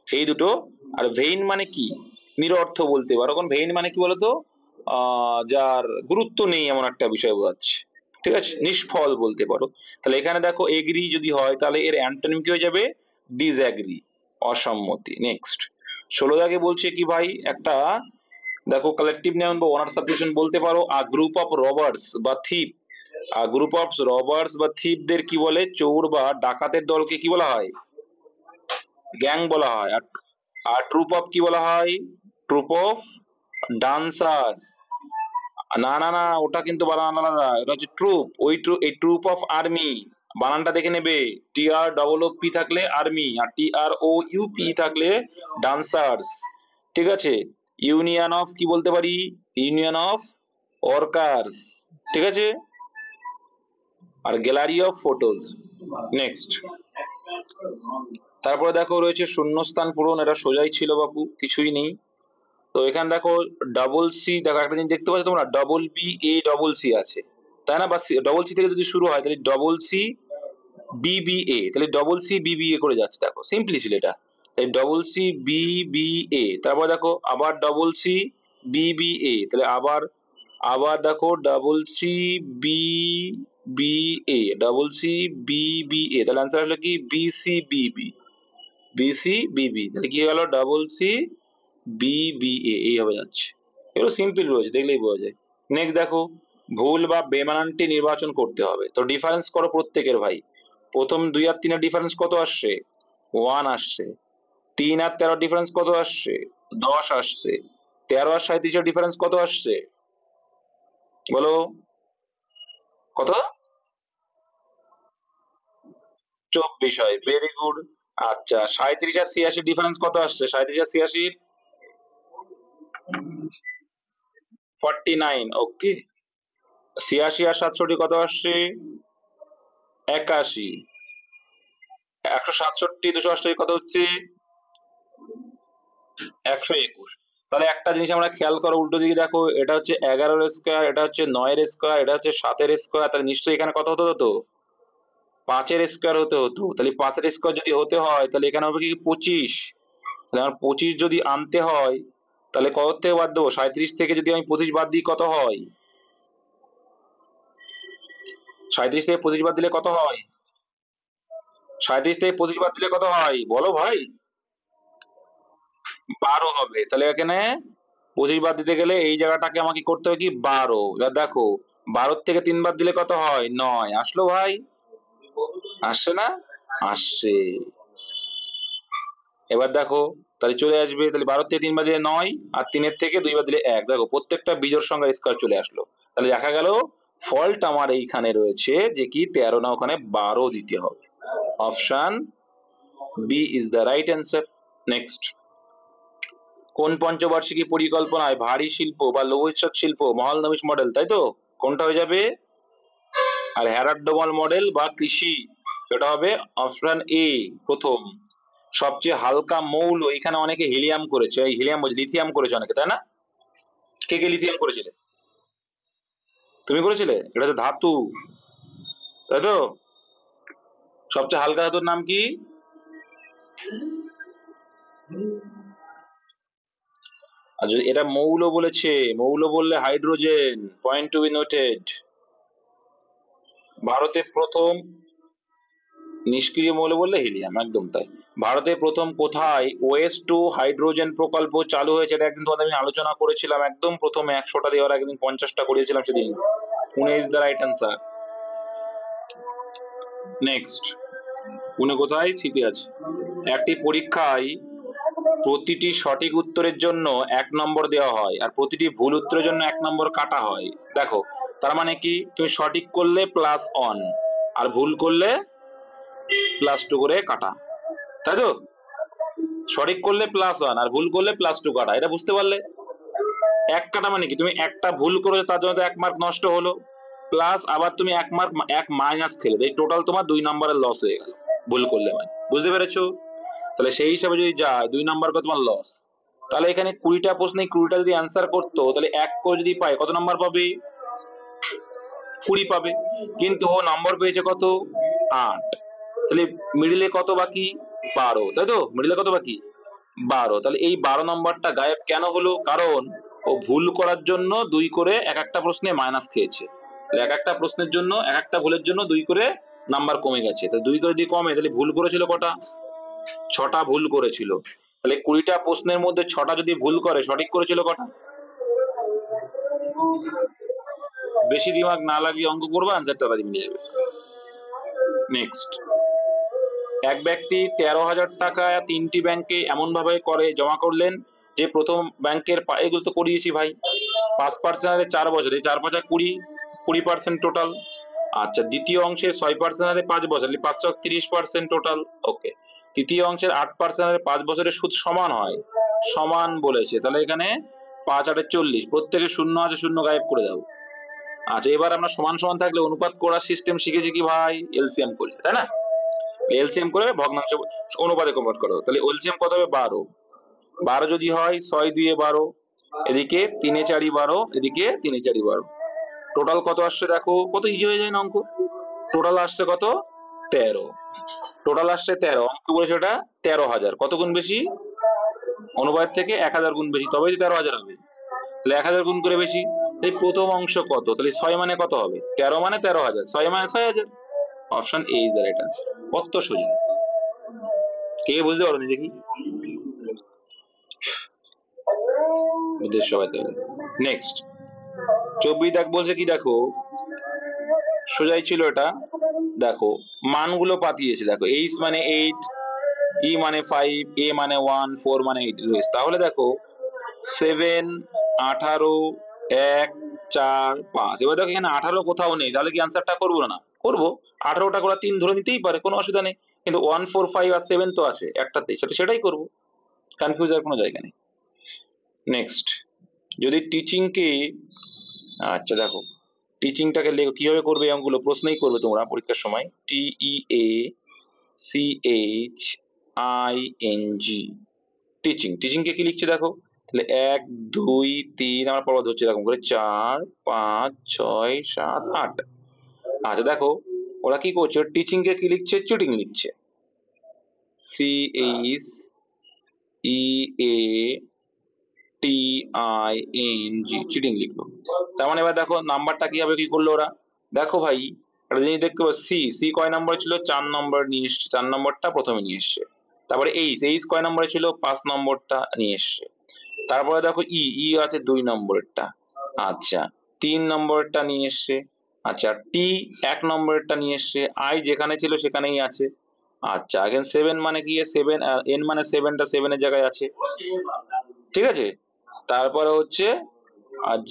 এই দুটো। আর ভেইন মানে কি? নিরর্থ বলতে পারো, কারণ ভেইন মানে কি বলতো, যার গুরুত্ব নেই এমন একটা বিষয় বোঝাচ্ছে। ঠিক আছে, নিষ্ফল বলতে পারো। তাহলে এখানে দেখো এগ্রি যদি হয় তাহলে এর অ্যান্টোনিম কি হয়ে যাবে? ডিসঅ্যাগ্রি, অসম্মতি। নেক্সট, 16 বলছে কি ভাই, একটা দেখো কালেকটিভ নাউন বা ওনার সাবজেকশন বলতে পারো। আ গ্রুপ অফ রবার্স বা থিপ, আ গ্রুপ অফ রবার্স বা থিপদের কি বলে? চোর বা ডাকাতের দলকে কি বলা হয়? গ্যাং বলা হয়। আর আর ট্রুপ অফ কি বলা হয়? Troupe of dancers. না না না, ওটা কিন্তু বানান আলাদা, এটা হচ্ছে ট্রুপ। ওই এই ট্রুপ অফ আর্মি, বানানটা দেখে নেবে। TROOP থাকলে আর্মি, আর TROUP থাকলে ডান্সার্স। ঠিক আছে। ইউনিয়ন অফ কি বলতে পারি? Union of workers. ঠিক আছে। আর গ্যালারি অফ ফটোজ। নেক্সট, তারপরে দেখো রয়েছে শূন্যস্থান পূরণ, এটা সোজাই ছিল বাপু, কিছুই নেই। তো এখানে দেখো ডবল সি, দেখো একটা জিনিস দেখতে পাচ্ছ তোমরা, AA, CC আছে, তাই না? বা ডবল সি থেকে যদি শুরু হয় তাহলে CCBBA, তাহলে CCBBA করে যাচ্ছে, দেখো সিম্পলি ছিল এটা। তাই CCBBA, তারপর দেখো আবার CCBBA, তাহলে আবার আবার দেখো CCBBA, তাহলে আনসার হলো কি BCBB, তাহলে কি গেল? CCBBA, এইভাবে যাচ্ছে। এগুলো সিম্পল রয়েছে, দেখলেই বোঝা যায়। নেক্সট দেখো, ভুল বা বেমানানটি নির্বাচন করতে হবে, তো ডিফারেন্স করো প্রত্যেকের ভাই। প্রথম 2 আর 3 এর ডিফারেন্স কত আসছে? 1 আসছে। 3 আর 13 ডিফারেন্স কত আসছে? 10 আসছে। 13 আর 37 এর ডিফারেন্স কত আসছে? বলো কত? 24 হয়, ভেরি গুড। আচ্ছা, 37 আর 86 ডিফারেন্স কত আসছে? 37 আর 86, 49। ওকে। 86 আর 67 কত আসছে? 81। 167, 288 কত হচ্ছে? 121। তাহলে একটা জিনিস আমরা খেয়াল করো, উল্টো দিকে দেখো, এটা হচ্ছে 11-এর স্কোয়ার, এটা হচ্ছে 9-এর স্কোয়ার, এটা হচ্ছে 7-এর স্কোয়ার, তাহলে নিশ্চয়ই এখানে কত হতে হতো? 5-এর স্কোয়ার হতে হতো। তাহলে 5-এর স্কোয়ার যদি হতে হয় তাহলে এখানে হবে কি 25। তাহলে আমার 25 যদি আনতে হয় তাহলে কত থেকে বাদ দেবো? 37 থেকে যদি আমি 25 বাদ দিই কত হয়? 37 থেকে 25 বাদ দিলে কত হয়? 37 থেকে 25 বাদ দিলে কত হয় বলো ভাই? 12 হবে। তাহলে এখানে 25 বাদ দিতে গেলে এই জায়গাটাকে আমাকে করতে হবে কি 12। এবার দেখো, 12 থেকে 3 বাদ দিলে কত হয়? 9 আসলো ভাই, আসছে না? আসছে। এবার দেখো, তাহলে চলে আসবে, তাহলে 12 থেকে 3 বাদ দিলে 9, আর 3 থেকে 2 বাদ দিলে 1। দেখো প্রত্যেকটা বিজোড় সংখ্যার স্কয়ার চলে আসলো। তাহলে দেখা গেল ফল্ট আমার এইখানে রয়েছে যে কি 13 না, ওখানে 12 দিতে হবে। Option B is the right answer. Next, কোন পঞ্চবার্ষিকী পরিকল্পনায় ভারী শিল্প বা লৌহ ইস্পাত শিল্প মহলনবিশ মডেল, তাই তো? কোনটা হয়ে যাবে? আর হ্যারাল্ড মডেল বা কৃষি, সেটা হবে অপশন এ প্রথম। সবচেয়ে হালকা মৌল, এখানে অনেকে হিলিয়াম করেছে, এই হিলিয়াম বলছি, লিথিয়াম করেছে অনেকে, তাই না? কে কে লিথিয়াম করেছিলে? তুমি করেছিলে? এটা হচ্ছে ধাতু, তাই তো? সবচেয়ে হালকা ধাতুর নাম কি? আর যদি এটা মৌল বলেছে, মৌল বললে hydrogen, point to be noted. ভারতে প্রথম নিষ্ক্রিয় মৌল বললে হিলিয়াম, একদম তাই। ভারতে প্রথম কোথায় ওয়েস্ট টু হাইড্রোজেন প্রকল্প চালু হয়েছে, এটা একদিন তোমাদের আমি আলোচনা করেছিলাম, একদম প্রথমে 100টা দেওয়ার একদিন 50টা করিয়েছিলাম সেদিন। Pune is the right answer. Next, Pune কোথায়? ছিপে আছে। একটি পরীক্ষায় প্রতিটি সঠিক উত্তরের জন্য 1 নম্বর দেওয়া হয়, আর প্রতিটি ভুল উত্তরের জন্য 1 নম্বর কাটা হয়। দেখো তার মানে কি, তুমি সঠিক করলে +1 আর ভুল করলে +2 করে কাটা, তাই তো? সঠিক করলে +1 আর ভুল করলে +2 কাটা, এটা বুঝতে পারলে? এক কাটা মানে কি, তুমি একটা ভুল করেছো তার জন্য তো 1 মার্ক নষ্ট হলো, প্লাস আবার তুমি 1 মার্ক 1 মাইনাস খেলে, এই টোটাল তোমার 2 নম্বরের লস হয়ে গেল ভুল করলে, মানে বুঝতে পেরেছো? তাহলে সেই হিসাবে যদি যায় 2 নাম্বার করে তোমার লস। তাহলে এখানে 20টা প্রশ্নে 20টা যদি অ্যান্সার করতো, তাহলে 1 করে যদি পায় কত নাম্বার পাবে? 20 পাবে। কিন্তু ও নাম্বার পেয়েছে কত? 8। তাহলে মিডিলে কত বাকি? 12, তাই তো? মিডিলে কত বাকি? 12। তাহলে এই 12 নম্বরটা গায়েব কেন হলো? কারণ ও ভুল করার জন্য 2 করে এক একটা প্রশ্নে মাইনাস খেয়েছে। তাহলে এক একটা প্রশ্নের জন্য, এক একটা ভুলের জন্য 2 করে নাম্বার কমে গেছে। তাহলে 2 করে যদি কমে, তাহলে ভুল করেছিল কটা? 6টা ভুল করেছিল। তাহলে 20টা প্রশ্নের মধ্যে 6টা যদি ভুল করে, সঠিক করেছিল কটা? বেশি দিমাগ না লাগিয়ে অঙ্ক করবা, আনসারটা তাড়াতাড়ি মিলে যাবে। নেক্সট, এক ব্যক্তি 13,000 টাকা 3টি ব্যাংকে এমন ভাবে করে জমা করলেন যে প্রথম ব্যাংকের এগুলো তো করিয়েছি ভাই, 5% 4 বছরে, 4 5 20, 20% টোটাল। আচ্ছা, দ্বিতীয় অংশের 6% 5 বছর, 530% টোটাল। ওকে। তৃতীয় অংশের 8% 5 বছরের সুদ সমান হয়, সমান বলেছে, তাহলে এখানে 5 8 40, প্রত্যেকে শূন্য আছে, শূন্য গায়েব করে দাও। আচ্ছা, এবার আমরা সমান সমান থাকলে অনুপাত করার সিস্টেম শিখেছি কি ভাই? এলসিএম করলে, তাই না? এলসিএম করে ভগ্নাংশ অনুপাতে কনভার্ট করো, তাহলে এলসিএম কত হবে? 12। 12 যদি হয় 6 2 12, এদিকে 3 4 12, এদিকে 3 4 12, টোটাল কত আসছে দেখো, কত ইজি হয়ে যায় না অঙ্ক? টোটাল আসছে কত? 13। টোটাল আসছে 13, অঙ্ক বলেছে ওটা 13,000, কত গুণ বেশি? অনুপাত থেকে 1000 গুণ বেশি, তবেই তো 13,000 হবে। তাহলে 1000 গুণ করে বেশি। এই প্রথম অংশ কত? তাহলে 6 মানে কত হবে? 13 মানে 13,000, 6 মানে 6,000। Option A is the right answer. কত সোজা, কে বুঝতে পারোনি দেখি? সবাই তাহলে। নেক্সট, 24 দাগ বলছে কি দেখো, সোজাই ছিল এটা। দেখো মানগুলো পাঠিয়েছে, দেখো এইচ মানে 8, ই মানে 5, এ মানে 1, 4 মানে 8 রয়েছে। তাহলে দেখো 7 18 1 4 5, এবার দেখো এখানে 18 কোথাও নেই, তাহলে কি আনসারটা করবো না? করবো। 18টা করে 3 ধরে নিতেই পারে, কোনো অসুবিধা নেই, কিন্তু 1 4 5 আর 7 তো আছে একটাতেই, সেটাই করবো, কনফিউজ হওয়ার কোনো জায়গা নেই। নেক্সট, যদি টিচিং কে, আচ্ছা দেখো টিচিংটাকে কিভাবে করবে, এই অঙ্কগুলো প্রশ্নই করবে তোমরা পরীক্ষার সময়। TEACHING, teaching. টিচিং কে কি লিখছে দেখো, তাহলে 1 2 3, আমরা পর্বত হচ্ছে এরকম করে 4 5 6 7 8। আচ্ছা দেখো ওরা কি করছে, টিচিং কে কি লিখছে? চিটিং লিখছে, CHEATING, চিটিং লিখলো। তার মানে এবার দেখো নাম্বারটা কি হবে, কি করলো ওরা? দেখো ভাই একটা জিনিস দেখতে পাচ্ছি, সি, সি কয় নম্বরে ছিল? 4 নম্বর নিয়ে এসছে, 4 নম্বরটা প্রথমে নিয়ে এসছে। তারপরে এইচ, এইচ কয় নম্বরে ছিল? 5 নম্বরটা নিয়ে এসছে। তারপরে দেখো ই, ই আছে 2 নম্বরেরটা, আচ্ছা 3 নম্বরেরটা নিয়ে এসছে। আচ্ছা টি 1 নম্বরেরটা নিয়ে এসছে, আই যেখানে ছিল সেখানেই আছে। আচ্ছা এখানে সেভেন মানে কি, সেভেন এন মানে সেভেনটা সেভেনের জায়গায় আছে, ঠিক আছে। তারপরে হচ্ছে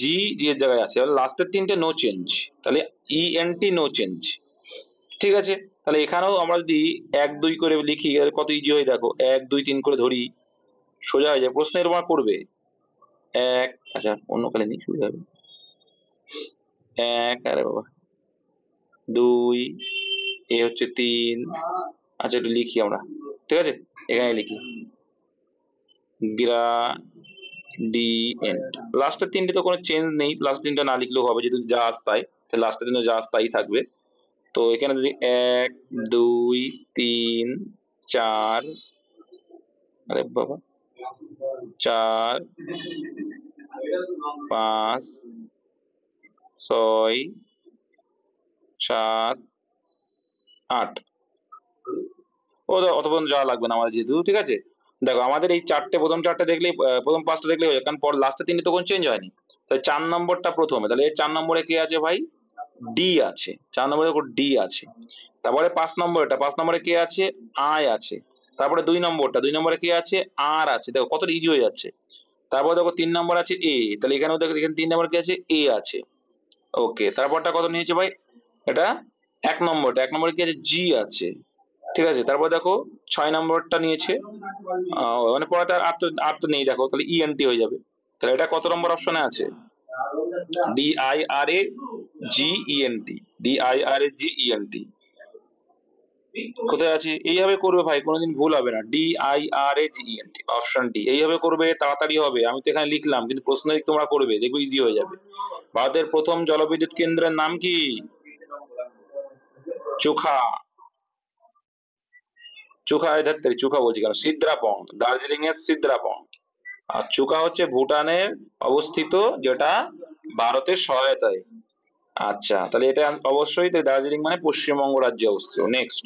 জি জি এর জায়গায় আছে, লাস্টের তিনটে নো চেঞ্জ, তাহলে E N T no change, ঠিক আছে। তাহলে এখানেও আমরা যদি এক দুই করে লিখি আর কত ইজি হয় দেখো, এক দুই তিন করে ধরি, সোজা হয়ে যায়। প্রশ্ন এরকম করবে এক, আচ্ছা অন্য কালে নেই, সুবিধা হবে। এক, আরে বাবা, দুই, এ হচ্ছে তিন, আচ্ছা একটু লিখি আমরা, ঠিক আছে, এখানে লিখি গ্রা ডি এন্ড, লাস্টের তিনটে তো কোনো চেঞ্জ নেই, লাস্ট তিনটা না লিখলেও হবে, যদি যা আস তাই, লাস্টের তিনটে যা আস তাই থাকবে। তো এখানে যদি এক দুই তিন চার, আরে বাবা, চার পাঁচ ছয় সাত আট, ও অত পর্যন্ত যাওয়া লাগবে না আমাদের যেহেতু, ঠিক আছে। দেখো আমাদের এই চারটে, প্রথম চারটে দেখলেই প্রথম পাঁচটা দেখলেই হয়ে যায়, কারণ পর লাস্টে তিনটে তো কোনো চেঞ্জ হয়নি। তাহলে চার নম্বরটা প্রথমে, তাহলে এই চার নম্বরে কে আছে ভাই, ডি আছে, চার নম্বরে দেখো ডি আছে। তারপরে পাঁচ নম্বরটা, পাঁচ নম্বরে কে আছে, আই আছে। তারপরে দুই নম্বরটা, দুই নম্বরে কে আছে, আর আছে, দেখো কতটা ইজি হয়ে যাচ্ছে। তারপরে দেখো তিন নম্বর আছে এ, তাহলে এখানেও দেখো এখানে তিন নম্বর কি আছে, এ আছে, ওকে। তারপরটা কত নিয়েছে ভাই, এটা এক নম্বরটা, এক নম্বরে কি আছে, জি আছে, ঠিক আছে। তারপর দেখো ছয় নম্বরটা নিয়েছে, মানে পড়াটা আর তো নেই, দেখো তাহলে ইএনটি হয়ে যাবে। তাহলে এটা কত নম্বর অপশনে আছে, D I R A G E N T, D I R A G E N T কোথায় আছে, এইভাবে করবে ভাই, কোনোদিন ভুল হবে না, D I R A G E N T, option D, এইভাবে করবে, তাড়াতাড়ি হবে। আমি তো এখানে লিখলাম, কিন্তু প্রশ্ন তোমরা করবে, দেখবে ইজি হয়ে যাবে। ভারতের প্রথম জলবিদ্যুৎ কেন্দ্রের নাম কি, চোখা, চোখা ধরতে চোখা বলছি কেন, সিদ্রাপং, দার্জিলিং এর সিদ্রাপং। আর চুকা হচ্ছে ভুটানের অবস্থিত, যেটা ভারতের সহায়তায়। আচ্ছা তাহলে এটা অবশ্যই, তো দার্জিলিং মানে পশ্চিমবঙ্গ রাজ্যে অবস্থিত। নেক্সট,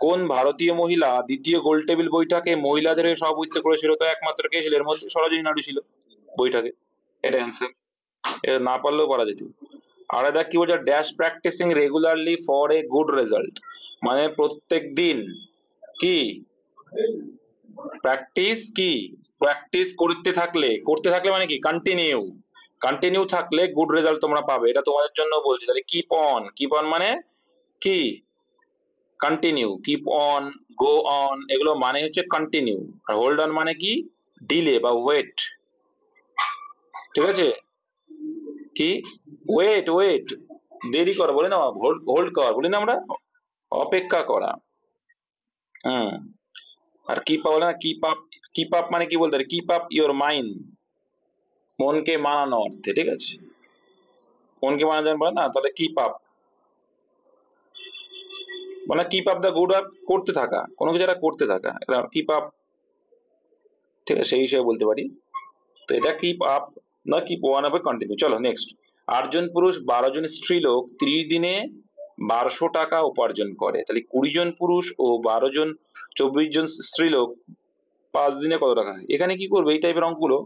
কোন ভারতীয় মহিলা দ্বিতীয় গোল টেবিল বৈঠকে মহিলাদের হয়ে সভাপতিত্ব করেছিল, তো একমাত্র কে ছিল এর মধ্যে, সরোজিনী নাইডু ছিল বৈঠকে, এটা অ্যান্সার, এটা না পারলেও পারা যেত। আর এটা কি বলছে, dash practising regularly for a good result, মানে প্রত্যেক দিন কি প্র্যাকটিস, কি প্র্যাকটিস করতে থাকলে, করতে থাকলে মানে কি কন্টিনিউ, কন্টিনিউ থাকলে গুড রেজাল্ট তোমরা পাবে, এটা তোমাদের জন্য বলছি। তাহলে কিপ অন, কিপ অন মানে কি, continue, keep on, go on, এগুলো মানে হচ্ছে কন্টিনিউ। আর হোল্ড অন মানে কি, ডিলে বা ওয়েট, ঠিক আছে, কি ওয়েট, ওয়েট দেরি করা বলি না, হোল্ড হোল্ড করা বলি না আমরা, অপেক্ষা করা। হুম। আর কিপ বলে না, কিপ আপ, কিপ আপ মানে কি বলতে পারে, কিপ আপ ইওর মাইন্ড, মনকে মানানো অর্থে, ঠিক আছে, মনকে মানানো যেমন বলে না, তাহলে কিপ আপ মানে keep up the good up, করতে থাকা, কোনো কিছু একটা করতে থাকা, এটা কিপ আপ, ঠিক আছে, সেই হিসেবে বলতে পারি। তো এটা কিপ আপ না কিপ ওয়ান আপ কন্টিনিউ। চলো নেক্সট, 8 জন পুরুষ 12 জন স্ত্রী লোক 30 দিনে 1200 টাকা উপার্জন করে, তাহলে 20 জন পুরুষ ও 12 জন 24 জন স্ত্রী লোক 5 দিনে কত টাকা হয়। এখানে কি করবে, এই টাইপের অঙ্কগুলো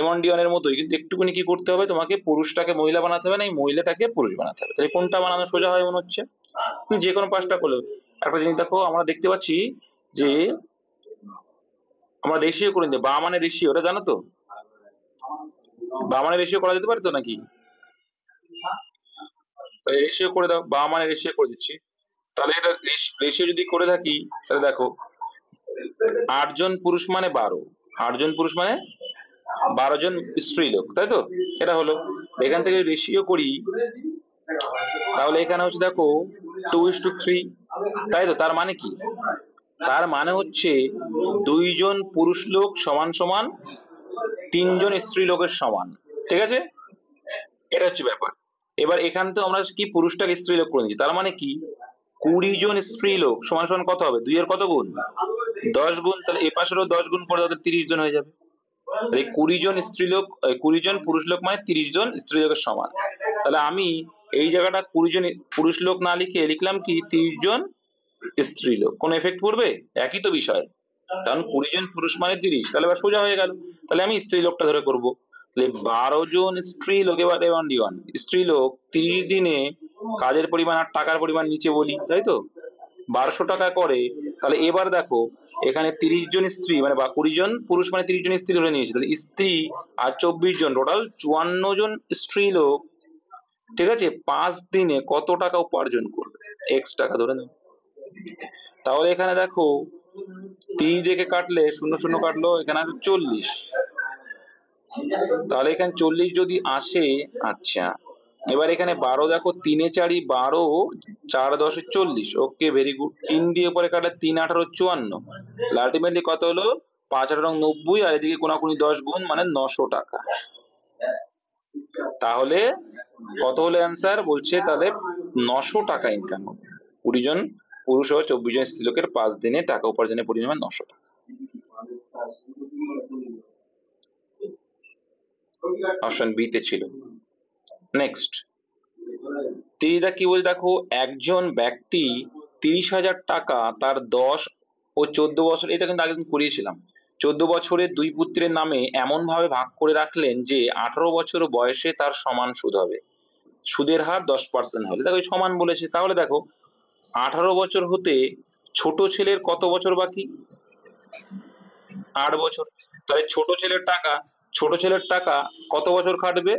এমন ডিওনের মতোই, কিন্তু একটুখানি কি করতে হবে তোমাকে, পুরুষটাকে মহিলা বানাতে হবে না, এই মহিলাটাকে পুরুষ বানাতে হবে। তাহলে কোনটা বানানো সোজা হয় মনে হচ্ছে, তুমি যে কোনো পাঁচটা করলে। একটা জিনিস দেখো, আমরা দেখতে পাচ্ছি যে আমরা রেশিও করে নিই, বা মানে রেশিও, ওটা জানো তো, বা মানে রেশিও করা যেতে পারে তো নাকি, রেশিও করে দাও, বা মানে রেশিও করে দিচ্ছি। তাহলে এটা রেশিও যদি করে থাকি, তাহলে দেখো 8 জন পুরুষ মানে 12, 8 জন পুরুষ মানে 12 জন স্ত্রী লোক, তাই তো, এটা হলো। এখান থেকে রেশিও করি, তাহলে এখানে হচ্ছে দেখো 2:3, তাই তো। তার মানে কি, তার মানে হচ্ছে 2 জন পুরুষ লোক সমান সমান 3 জন স্ত্রী লোকের সমান, ঠিক আছে, এটা হচ্ছে ব্যাপার। এবার এখান থেকে আমরা কি পুরুষটাকে স্ত্রী লোক করে নিচ্ছি, তার মানে কি 20 জন স্ত্রী লোক সমান সমান কত হবে, 2 এর কত গুণ, 10 গুণ, তাহলে এ পাশেরও 10 গুণ করে তাদের 30 জন হয়ে যাবে। তাহলে 20 জন স্ত্রী লোক, 20 জন পুরুষ লোক মানে 30 জন স্ত্রী লোকের সমান। তাহলে আমি এই জায়গাটা 20 জন পুরুষ লোক না লিখে লিখলাম কি 30 জন স্ত্রী লোক, কোন এফেক্ট পড়বে, একই তো বিষয়, কারণ 20 জন পুরুষ মানে 30, তাহলে এবার সোজা হয়ে গেল। তাহলে আমি স্ত্রী লোকটা ধরে করব, তাহলে 12 জন স্ত্রী লোক, এবার এবার স্ত্রী লোক 30 দিনে কাজের পরিমাণ আর টাকার পরিমাণ নিচে বলি, তাই তো। 1200 টাকা করে, তাহলে এবার দেখো এখানে 30 জন স্ত্রী মানে বা 20 জন পুরুষ মানে 30 জন স্ত্রী ধরে নিয়েছে, তাহলে স্ত্রী আর 24 জন টোটাল 54 জন স্ত্রী লোক, ঠিক আছে, 5 দিনে কত টাকা উপার্জন করবে, এক্স টাকা ধরে নাও। তাহলে এখানে দেখো 30 থেকে কাটলে শূন্য শূন্য কাটলো, এখানে আছে 40, তাহলে এখানে 40 যদি আসে, আচ্ছা এবার এখানে 12 দেখো, 3 এ 4 12, 4 10 40, ওকে ভেরি গুড। 3 দিয়ে পরে কাটলে 3 18 54, আলটিমেটলি কত হলো, 5 8 90, আর এদিকে কোনাকুনি 10 গুণ মানে 900 টাকা। তাহলে কত হলো অ্যান্সার বলছে, তাহলে 900 টাকা ইনকাম হবে 20 জন পুরুষ ও 24 জন স্ত্রী লোকের 5 দিনে টাকা উপার্জনের পরিমাণ 900 টাকা। অপশন বি তে ছিল। নেক্সট তিরিদা কি বলছে দেখো, একজন ব্যক্তি 30,000 টাকা তার 10 ও 14 বছর, এটা কিন্তু আগে করিয়েছিলাম, 14 বছরের দুই পুত্রের নামে এমন ভাবে ভাগ করে রাখলেন যে 18 বছর বয়সে তার সমান সুদ হবে, সুদের হার 10% হবে। দেখো এই সমান বলেছে, তাহলে দেখো 18 বছর হতে ছোট ছেলের কত বছর বাকি, 8 বছর। তাহলে ছোট ছেলের টাকা কত বছর খাটবে,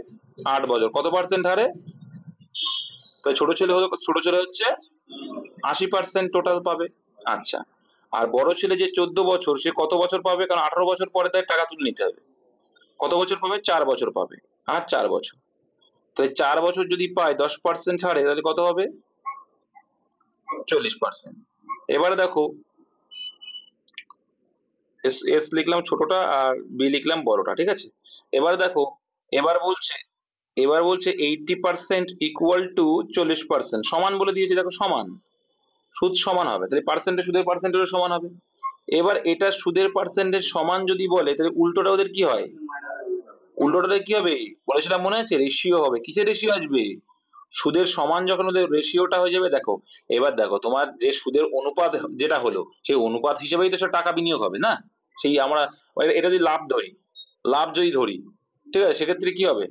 8 বছর, কত পার্সেন্ট হারে, তাই ছোট ছেলে হচ্ছে 80% টোটাল পাবে। আচ্ছা, আর বড় ছেলে যে 14 বছর সে কত বছর পাবে, কারণ 18 বছর পরে তার টাকা তুলে নিতে হবে, কত বছর পাবে, 4 বছর পাবে, আর 4 বছর, তাহলে 4 বছর যদি পায় 10% ছাড়ে তাহলে কত হবে, 40%। এবারে দেখো এস এস লিখলাম ছোটটা আর বি লিখলাম বড়টা, ঠিক আছে। এবার দেখো, এবার বলছে এবার বলছে 80% ইকুয়াল টু 40%, সমান বলে দিয়েছে, দেখো সমান, সুদ সমান হবে, তাহলে পার্সেন্টেজ সুদের পার্সেন্টেজও সমান হবে। এবার এটা সুদের পার্সেন্টেজ সমান যদি বলে, তাহলে উল্টোটা ওদের কি হয়, উল্টোটা কি হবে বলেছিলাম মনে আছে, রেশিও হবে, কিসের রেশিও আসবে, সুদের সমান যখন ওদের রেশিওটা হয়ে যাবে। দেখো এবার দেখো তোমার যে সুদের অনুপাত যেটা হলো, সেই অনুপাত হিসেবেই তো সে টাকা বিনিয়োগ হবে না, সেই আমরা এটা যদি লাভ ধরি, লাভ যদি ধরি, ঠিক আছে, সেক্ষেত্রে কি হবে,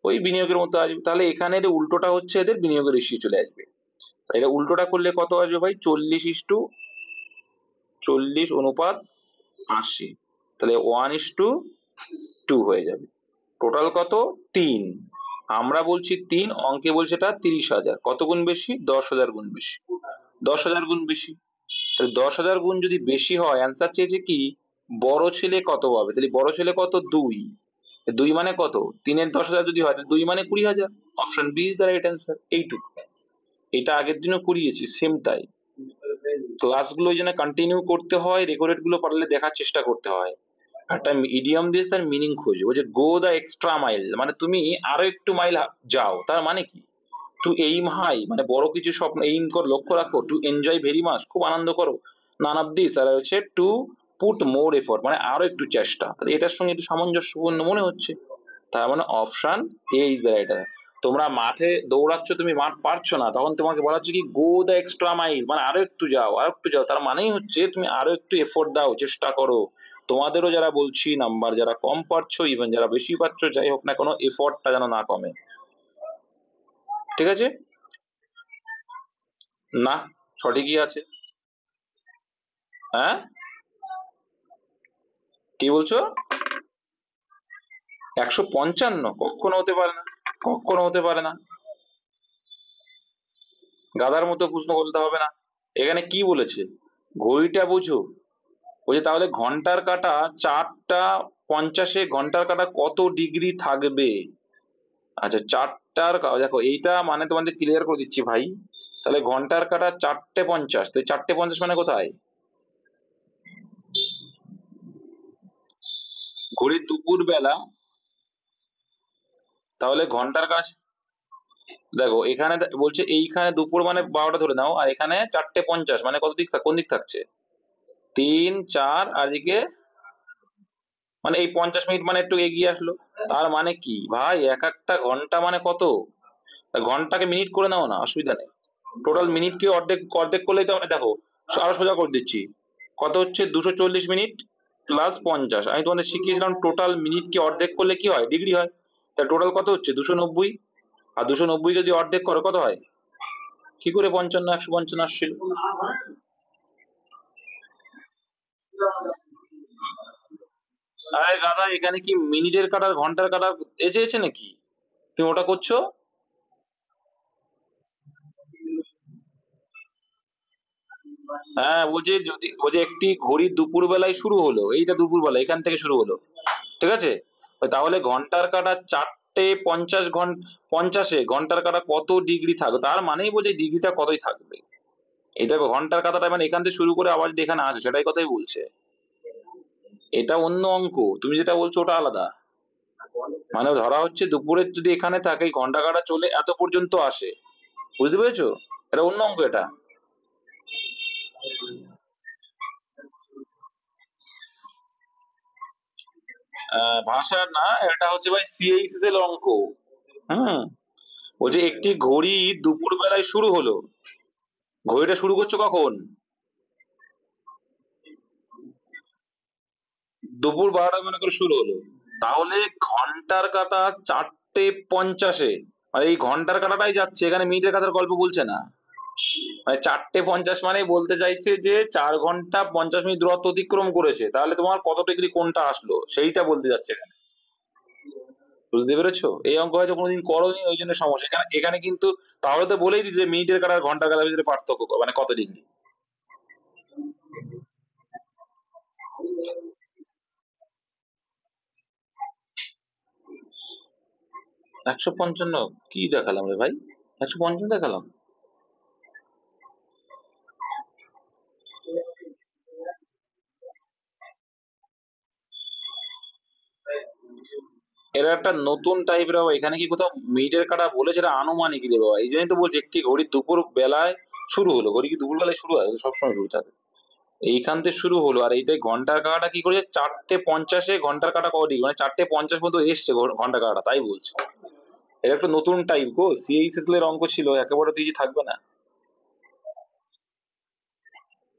ওই বিনিয়োগের মতো আসবে। তাহলে এখানে এদের উল্টোটা হচ্ছে, এদের বিনিয়োগের রেশিও চলে আসবে। এটা উল্টোটা করলে কত আসবে ভাই, 40:40 অনুপাত 80, তাহলে 1:2 হয়ে যাবে। টোটাল কত, 3, আমরা বলছি 3, অঙ্কে বলছে এটা 30,000, কত গুণ বেশি, 10,000 গুণ বেশি, 10,000 গুণ বেশি। তাহলে 10,000 গুণ যদি বেশি হয়, অ্যান্সার চেয়েছে কি, বড় ছেলে কত পাবে, তাহলে বড় ছেলে কত, 2, 2 মানে কত, 3-এর 10,000 যদি হয় তাহলে 2 মানে 20,000, option B is the right answer. এইটুকু, এটা আগের দিনও করিয়েছি, সেম তাই। ক্লাসগুলো ওই জন্য কন্টিনিউ করতে হয়, রেকর্ডেড গুলো পারলে দেখার চেষ্টা করতে হয়। একটা ইডিয়ম দিয়ে তার মিনিং খোঁজে, বলছে গো দা এক্সট্রা মাইল, মানে তুমি আরো একটু মাইল যাও, তার মানে কি, টু এইম হাই মানে বড় কিছু স্বপ্ন এইম কর, লক্ষ্য রাখো, টু এনজয় ভেরি মাচ খুব আনন্দ করো, নান অফ দিস, আর হচ্ছে টু পুট মোর এফোর্ট মানে আরো একটু চেষ্টা, তাহলে এটার সঙ্গে একটু সামঞ্জস্যপূর্ণ মনে হচ্ছে, তার মানে option A is the right. তোমরা মাঠে দৌড়াচ্ছ, তুমি মাঠ পারছো না, তখন তোমাকে বলা হচ্ছে কি গো দ্য এক্সট্রা মাইল, মানে আরো একটু যাও, আরো একটু যাও, তার মানেই হচ্ছে তুমি আরো একটু এফোর্ট দাও, চেষ্টা করো। তোমাদেরও যারা বলছি নাম্বার যারা কম পাচ্ছ, ইভেন যারা বেশি পাচ্ছ, যাই হোক না কোনো, এফোর্টটা যেন না কমে, ঠিক আছে। না, সঠিকই আছে। হ্যাঁ, কি বলছো, 155, কখনো হতে পারে না, কখনো হতে পারে না, গাধার মতো প্রশ্ন বলতে হবে না। এখানে কি বলেছে, ঘড়িটা বুঝো, বলছে তাহলে ঘন্টার কাঁটা 4:50 ঘন্টার কাঁটা কত ডিগ্রি থাকবে। আচ্ছা দেখো এইটা মানে তোমাদের ক্লিয়ার করে দিচ্ছি ভাই, তাহলে ঘন্টার কাঁটা 4:50, তো 4:50 মানে কোথায়, ঘড়ির দুপুর বেলা, তাহলে ঘন্টার কাছে, দেখো এখানে বলছে এইখানে দুপুর মানে 12টা ধরে নাও, আর এখানে 4:50 মানে কত দিক কোন দিক থাকছে, 3 4, আর এদিকে মানে এই 50 মিনিট মানে একটু এগিয়ে আসলো, তার মানে কি ভাই, এক একটা ঘন্টা মানে কত, ঘন্টাকে মিনিট করে নাও না, অসুবিধা নেই, টোটাল মিনিটকে অর্ধেক অর্ধেক করলেই তো আমরা, দেখো আরো সোজা করে দিচ্ছি, কত হচ্ছে 240 মিনিট প্লাস 50, আমি তোমাদের শিখিয়েছিলাম টোটাল মিনিটকে অর্ধেক করলে কি হয়, ডিগ্রি হয়, তা টোটাল কত হচ্ছে 290, আর 290 যদি অর্ধেক করো কত হয়, কি করে 55 155 আসছিল? আরে গাধা, এখানে কি মিনিটের কাটার ঘন্টার কাটার এসেছে নাকি? তুমি ওটা করছো। হ্যাঁ, বলছে যদি বলছে একটি ঘড়ি দুপুর বেলায় শুরু হলো, এইটা দুপুর বেলা এখান থেকে শুরু হলো, ঠিক আছে। তাহলে ঘন্টার কাঁটা 4:50 50-এ ঘন্টার কাঁটা কত ডিগ্রি থাকবে, তার মানেই বলছে ডিগ্রিটা কতই থাকবে। এটা ঘন্টার কাঁটাটা মানে এখান থেকে শুরু করে আবার যদি এখানে আসে সেটাই কথাই বলছে। এটা অন্য অঙ্ক, তুমি যেটা বলছো ওটা আলাদা। মানে ধরা হচ্ছে দুপুরের যদি এখানে থাকে এই ঘন্টা কাঁটা চলে এত পর্যন্ত আসে, বুঝতে পেরেছো? এটা অন্য অঙ্ক এটা। ভাষার না, এটা হচ্ছে ভাই সিএইচএস এর অঙ্ক। হুম। বলছে একটি ঘড়ি দুপুর বেলায় শুরু হলো, ঘড়িটা শুরু করছো কখন? দুপুর 12টা মনে করে শুরু হলো। তাহলে ঘন্টার কাঁটা 4:50-এ, মানে এই ঘন্টার কাঁটাটাই যাচ্ছে, এখানে মিনিটের কাঁটার গল্প বলছে না। মানে 4:50 মানে বলতে চাইছে যে 4 ঘন্টা 50 মিনিট দূরত্ব অতিক্রম করেছে, তাহলে তোমার কত ডিগ্রি কোনটা আসলো সেইটা বলতে যাচ্ছে এখানে। বুঝতে পেরেছো? এই অঙ্ক হয়তো কোনোদিন করোনি ওই জন্য সমস্যা, এখানে এখানে কিন্তু তাহলে তো বলেই দিচ্ছে মিনিটের কাঁটা আর ঘন্টার কাঁটার ভিতরে পার্থক্য মানে কত ডিগ্রি। 155 কি দেখালাম রে ভাই? 155 দেখালাম? এরা একটা নতুন টাইপের বাবা, এখানে কি কোথাও মিনিটের কাটা বলেছে? এটা আনুমানিক রে বাবা, এই জন্যই তো বলছি একটি ঘড়ি দুপুর বেলায় শুরু হলো। ঘড়ি কি দুপুর বেলায় শুরু হয়? সবসময় শুরু থাকে। এইখান থেকে শুরু হলো, আর এইটাই ঘন্টার কাঁটাটা কি করেছে 4:50-এ ঘন্টার কাঁটা কত ডিগ্রি, মানে 4:50 পর্যন্ত এসছে ঘন্টার কাঁটাটা, তাই বলছে। এটা একটা নতুন টাইপ গো, সিএইচএস এর অঙ্ক ছিল, একেবারে তো ইজি থাকবে না।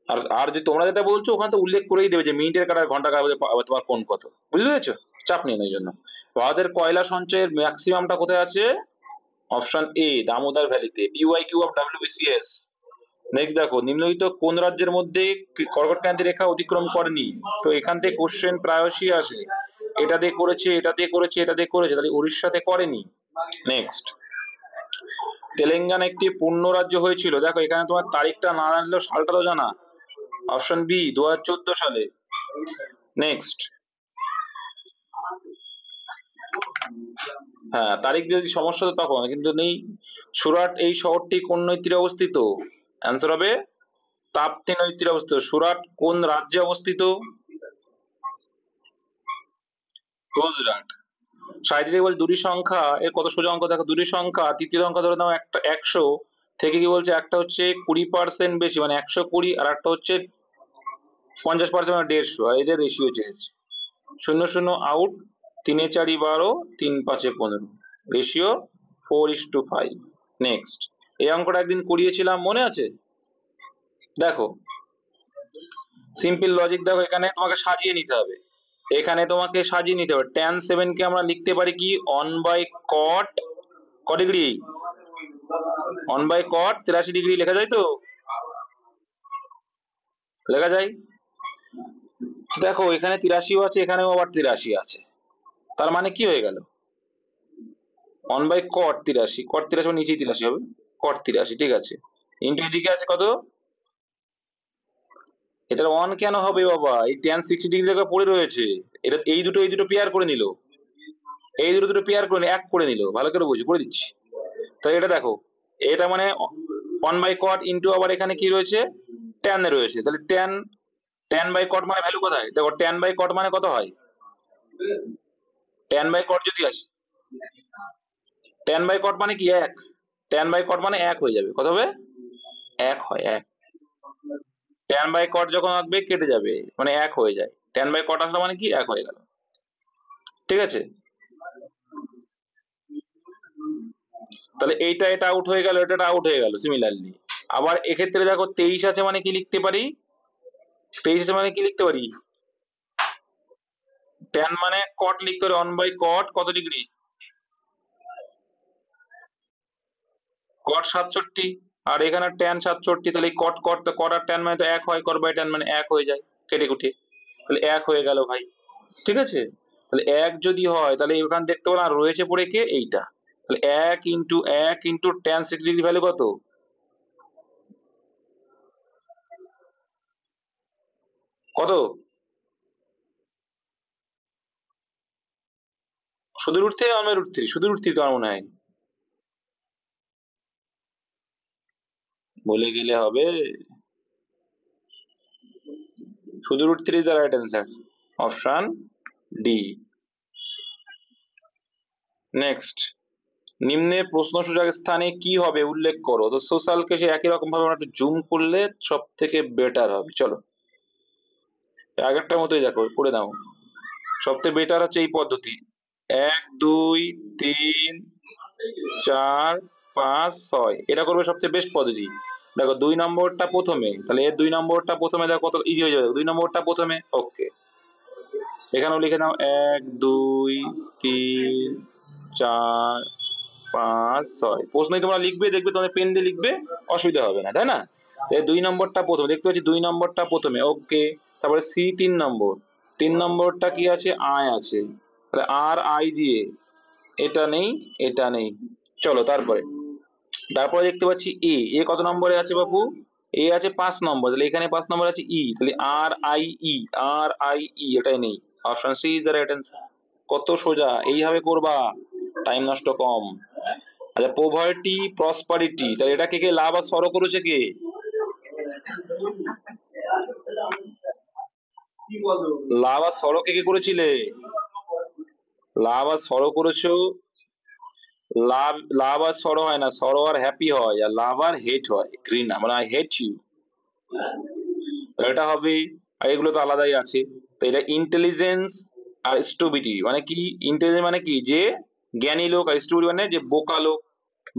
আর আর যে তোমরা যেটা বলছো ওখানে তো উল্লেখ করেই দেবে যে মিনিটের কাঁটা আর ঘন্টা কাঁটা তোমার কোন কত, বুঝতে পেরেছো? চাপ নেই না এই জন্য। ভারতের কয়লা সঞ্চয়ের ম্যাক্সিমামটা কোথায় আছে? অপশন এ দামোদর ভ্যালিতে, পিওয়াইকিউ অফ ডাব্লিউবিসিএস। নেক্সট দেখো, নিম্নলিখিত কোন রাজ্যের মধ্যে কর্কট ক্রান্তি রেখা অতিক্রম করেনি? তো এখান থেকে কোশ্চেন প্রায়শই আসে, এটা দিয়ে করেছে, এটা দিয়ে করেছে, এটা দিয়ে করেছে, তাহলে উড়িষ্যাতে করেনি। নেক্সট, তেলেঙ্গানা একটি পূর্ণ রাজ্য হয়েছিল, দেখো এখানে তোমার তারিখটা না জানলেও সালটা তো জানা। অপশন বি 2014 সালে। নেক্সট, হ্যাঁ তারিখ যদি সমস্যা হতো তখন, কিন্তু নেই। সুরাট এই শহরটি কোন নদীর তীরে অবস্থিত? অ্যান্সার হবে তাপ্তি নদীর তীরে অবস্থিত। সুরাট কোন রাজ্যে অবস্থিত? গুজরাট। সাহিত্যিক বলছে দুটি সংখ্যা এর কত সোজা অঙ্ক, দেখো দুটি সংখ্যা তৃতীয় সংখ্যা ধরে নাও একটা 100 থেকে কি বলছে, একটা হচ্ছে 20% বেশি মানে 120, আর একটা হচ্ছে 50% মানে 150, আর এদের রেশিও চেয়েছে। 0 0 আউট, 3 4 12, 3 5 15, রেশিও 4:5। নেক্সট, এই অঙ্কটা একদিন করিয়েছিলাম মনে আছে? দেখো সিম্পল লজিক, দেখো এখানে তোমাকে সাজিয়ে নিতে হবে, এখানে তোমাকে সাজিয়ে নিতে হবে। tan 7 কে আমরা লিখতে পারি কি 1/cot ক ডিগ্রি, 1/cot 83 ডিগ্রি লেখা যায় তো? লেখা যায়। দেখো এখানে 83ও আছে, এখানেও আবার 83 আছে, তার মানে কি হয়ে গেল? 1/cot 83, cot 83 মানে নিচেই 83 হবে, cot 83, ঠিক আছে। ইন্টু এদিকে আছে কত? এটার ওয়ান কেন হবে বাবা, এই tan 60 ডিগ্রি জায়গায় পড়ে রয়েছে। এটা এই দুটো পেয়ার করে নিল, এই দুটো দুটো পেয়ার করে এক করে নিল, ভালো করে বুঝি করে দিচ্ছি। তাই এটা দেখো, এটা মানে 1/cot ইন্টু আবার এখানে কি রয়েছে, tan এ রয়েছে, তাহলে tan/cot মানে ভ্যালু কোথায়? দেখো tan/cot মানে কত হয়, tan/cot যদি আসে, tan/cot মানে কি এক, tan/cot মানে এক হয়ে যাবে, কত হবে? এক হয়, এক। tan/cot যখন আসবে কেটে যাবে মানে এক হয়ে যায়, tan/cot আসলে মানে কি এক হয়ে গেল, ঠিক আছে। তাহলে এইটা এটা আউট হয়ে গেল, এটা আউট হয়ে গেল সিমিলারলি। আবার এক্ষেত্রে দেখো 23 আছে মানে কি লিখতে পারি, 23 আছে মানে কি লিখতে পারি, tan মানে cot লিখতে পারি 1/cot কত ডিগ্রি, cot 67, আর এখানে ট্যান 67, তাহলে কট কট তো কট আর ট্যান মানে তো এক হয়, কট বাই ট্যান মানে এক হয়ে যায় কেটে কুটে, তাহলে এক হয়ে গেল ভাই। ঠিক আছে, তাহলে এক যদি হয় তাহলে এখানে দেখতে পারো আর রয়েছে পড়ে কে এইটা, তাহলে এক ইন্টু ট্যান 60 ডিগ্রি ভ্যালু কত? কত? শুধু রুট থ্রি আমার রুট থ্রি, শুধু রুট থ্রি তো আমার মনে হয়। বলে গেলে হবে? শুধু root three the right answer, option D. Next, নিম্নে প্রশ্নসূচক স্থানে কি হবে উল্লেখ করো। তো সোশ্যালকে সে একই রকম ভাবে আমরা একটু জুম করলে সব থেকে বেটার হবে, চলো আগেরটার মতোই দেখো করে দাও। সবথেকে বেটার হচ্ছে এই পদ্ধতি, 1 2 3 4 5 6, এটা করবে সবচেয়ে বেস্ট পদ্ধতি। দেখো 2 নম্বরটা প্রথমে, তাহলে এর 2 নম্বরটা প্রথমে দেখো কত ইজি হয়ে যাবে, 2 নম্বরটা প্রথমে, ওকে। এখানেও লিখে নাও 1 2 3 4 5 6, প্রশ্নই তোমরা লিখবে, দেখবে তোমাদের পেন দিয়ে লিখবে, অসুবিধা হবে না, তাই না? এই 2 নম্বরটা প্রথমে দেখতে পাচ্ছি, 2 নম্বরটা প্রথমে, ওকে। তারপরে সি 3 নম্বর, 3 নম্বরটা কি আছে, আয় আছে, তাহলে আর আই দিয়ে, এটা নেই, এটা নেই। চলো তারপরে, তারপরে দেখতে পাচ্ছি এ, এ কত নম্বরে আছে বাবু? এ আছে 5 নম্বর, তাহলে এখানে 5 নম্বর আছে ই, তাহলে আর I E, R I E, এটাই নেই, option C is the right answer. কত সোজা, এইভাবে করবা, টাইম নষ্ট কম। আচ্ছা, পোভার্টি প্রসপারিটি, তাহলে এটা কে কে লাভ আর সরো করেছে কে? লাভ আর সরো কে কে করেছিলে? লাভ আর সরো করেছো। লাভ, লাভ আর সরো হয় না, সরো আর হ্যাপি হয়, আর লাভ আর হেট হয়, ঘৃণা, মানে আই হেট ইউ, এটা হবে। আর এগুলো তো আলাদাই আছে। তো এটা ইন্টেলিজেন্স আর স্টুপিডিটি মানে কি? ইন্টেলিজেন্স মানে কি, যে জ্ঞানী লোক, আর স্টুপিড মানে যে বোকা লোক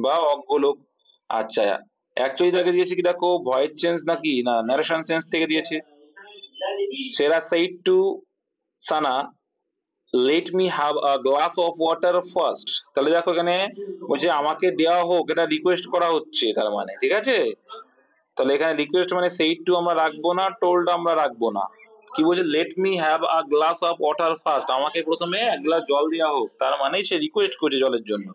বা অজ্ঞ লোক। আচ্ছা, অ্যাকচুয়ালি তাকে দিয়েছে কি দেখো, ভয়েস চেঞ্জ নাকি না ন্যারেশন চেঞ্জ থেকে দিয়েছে। সেরা সাইড টু সানা, let me have a glass of water first, তাহলে দেখো এখানে বলছে আমাকে দেওয়া হোক, এটা রিকোয়েস্ট করা হচ্ছে তার মানে, ঠিক আছে? তাহলে এখানে রিকোয়েস্ট মানে সেইড টু আমরা রাখবো না, টোল্ড আমরা রাখবো না। কি বলছে, late me have a glass of water first, আমাকে প্রথমে এক গ্লাস জল দেওয়া হোক, তার মানে সে রিকোয়েস্ট করছে জলের জন্য।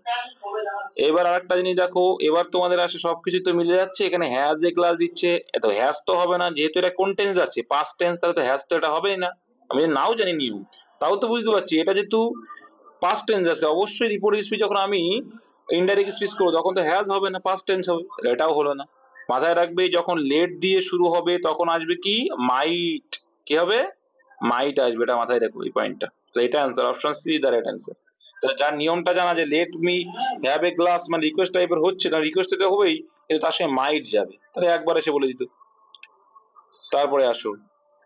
এবার আরেকটা জিনিস দেখো, এবার তোমাদের আসে সবকিছু তো মিলে যাচ্ছে, এখানে হ্যাজ এ গ্লাস দিচ্ছে, এত হ্যাজ তো হবে না, যেহেতু এটা কোন টেন্স আছে, পাস্ট টেন্স, তাহলে তো হ্যাজ তো এটা হবেই না। আমি যদি নাও জানি নিউ, তাও তো বুঝতে পারছি এটা যেহেতু পাস্ট টেন্স আছে, অবশ্যই রিপোর্ট স্পিচ যখন আমি ইনডাইরেক্ট স্পিচ করবো তখন তো হ্যাজ হবে না, পাস্ট টেন্স হবে, তাহলে এটাও হলো না। মাথায় রাখবে, যখন লেট দিয়ে শুরু হবে তখন আসবে কি, মাইট। কি হবে? মাইট আসবে, এটা মাথায় রাখবো এই পয়েন্টটা। তো এটা answer, option C the right answer. তাহলে যার নিয়মটা জানা, যে late me have a glass মানে রিকোয়েস্ট টাইপের হচ্ছে না, রিকোয়েস্ট তো হবেই, কিন্তু তার সঙ্গে মাইট যাবে, তাহলে একবার এসে বলে দিত। তারপরে আসো,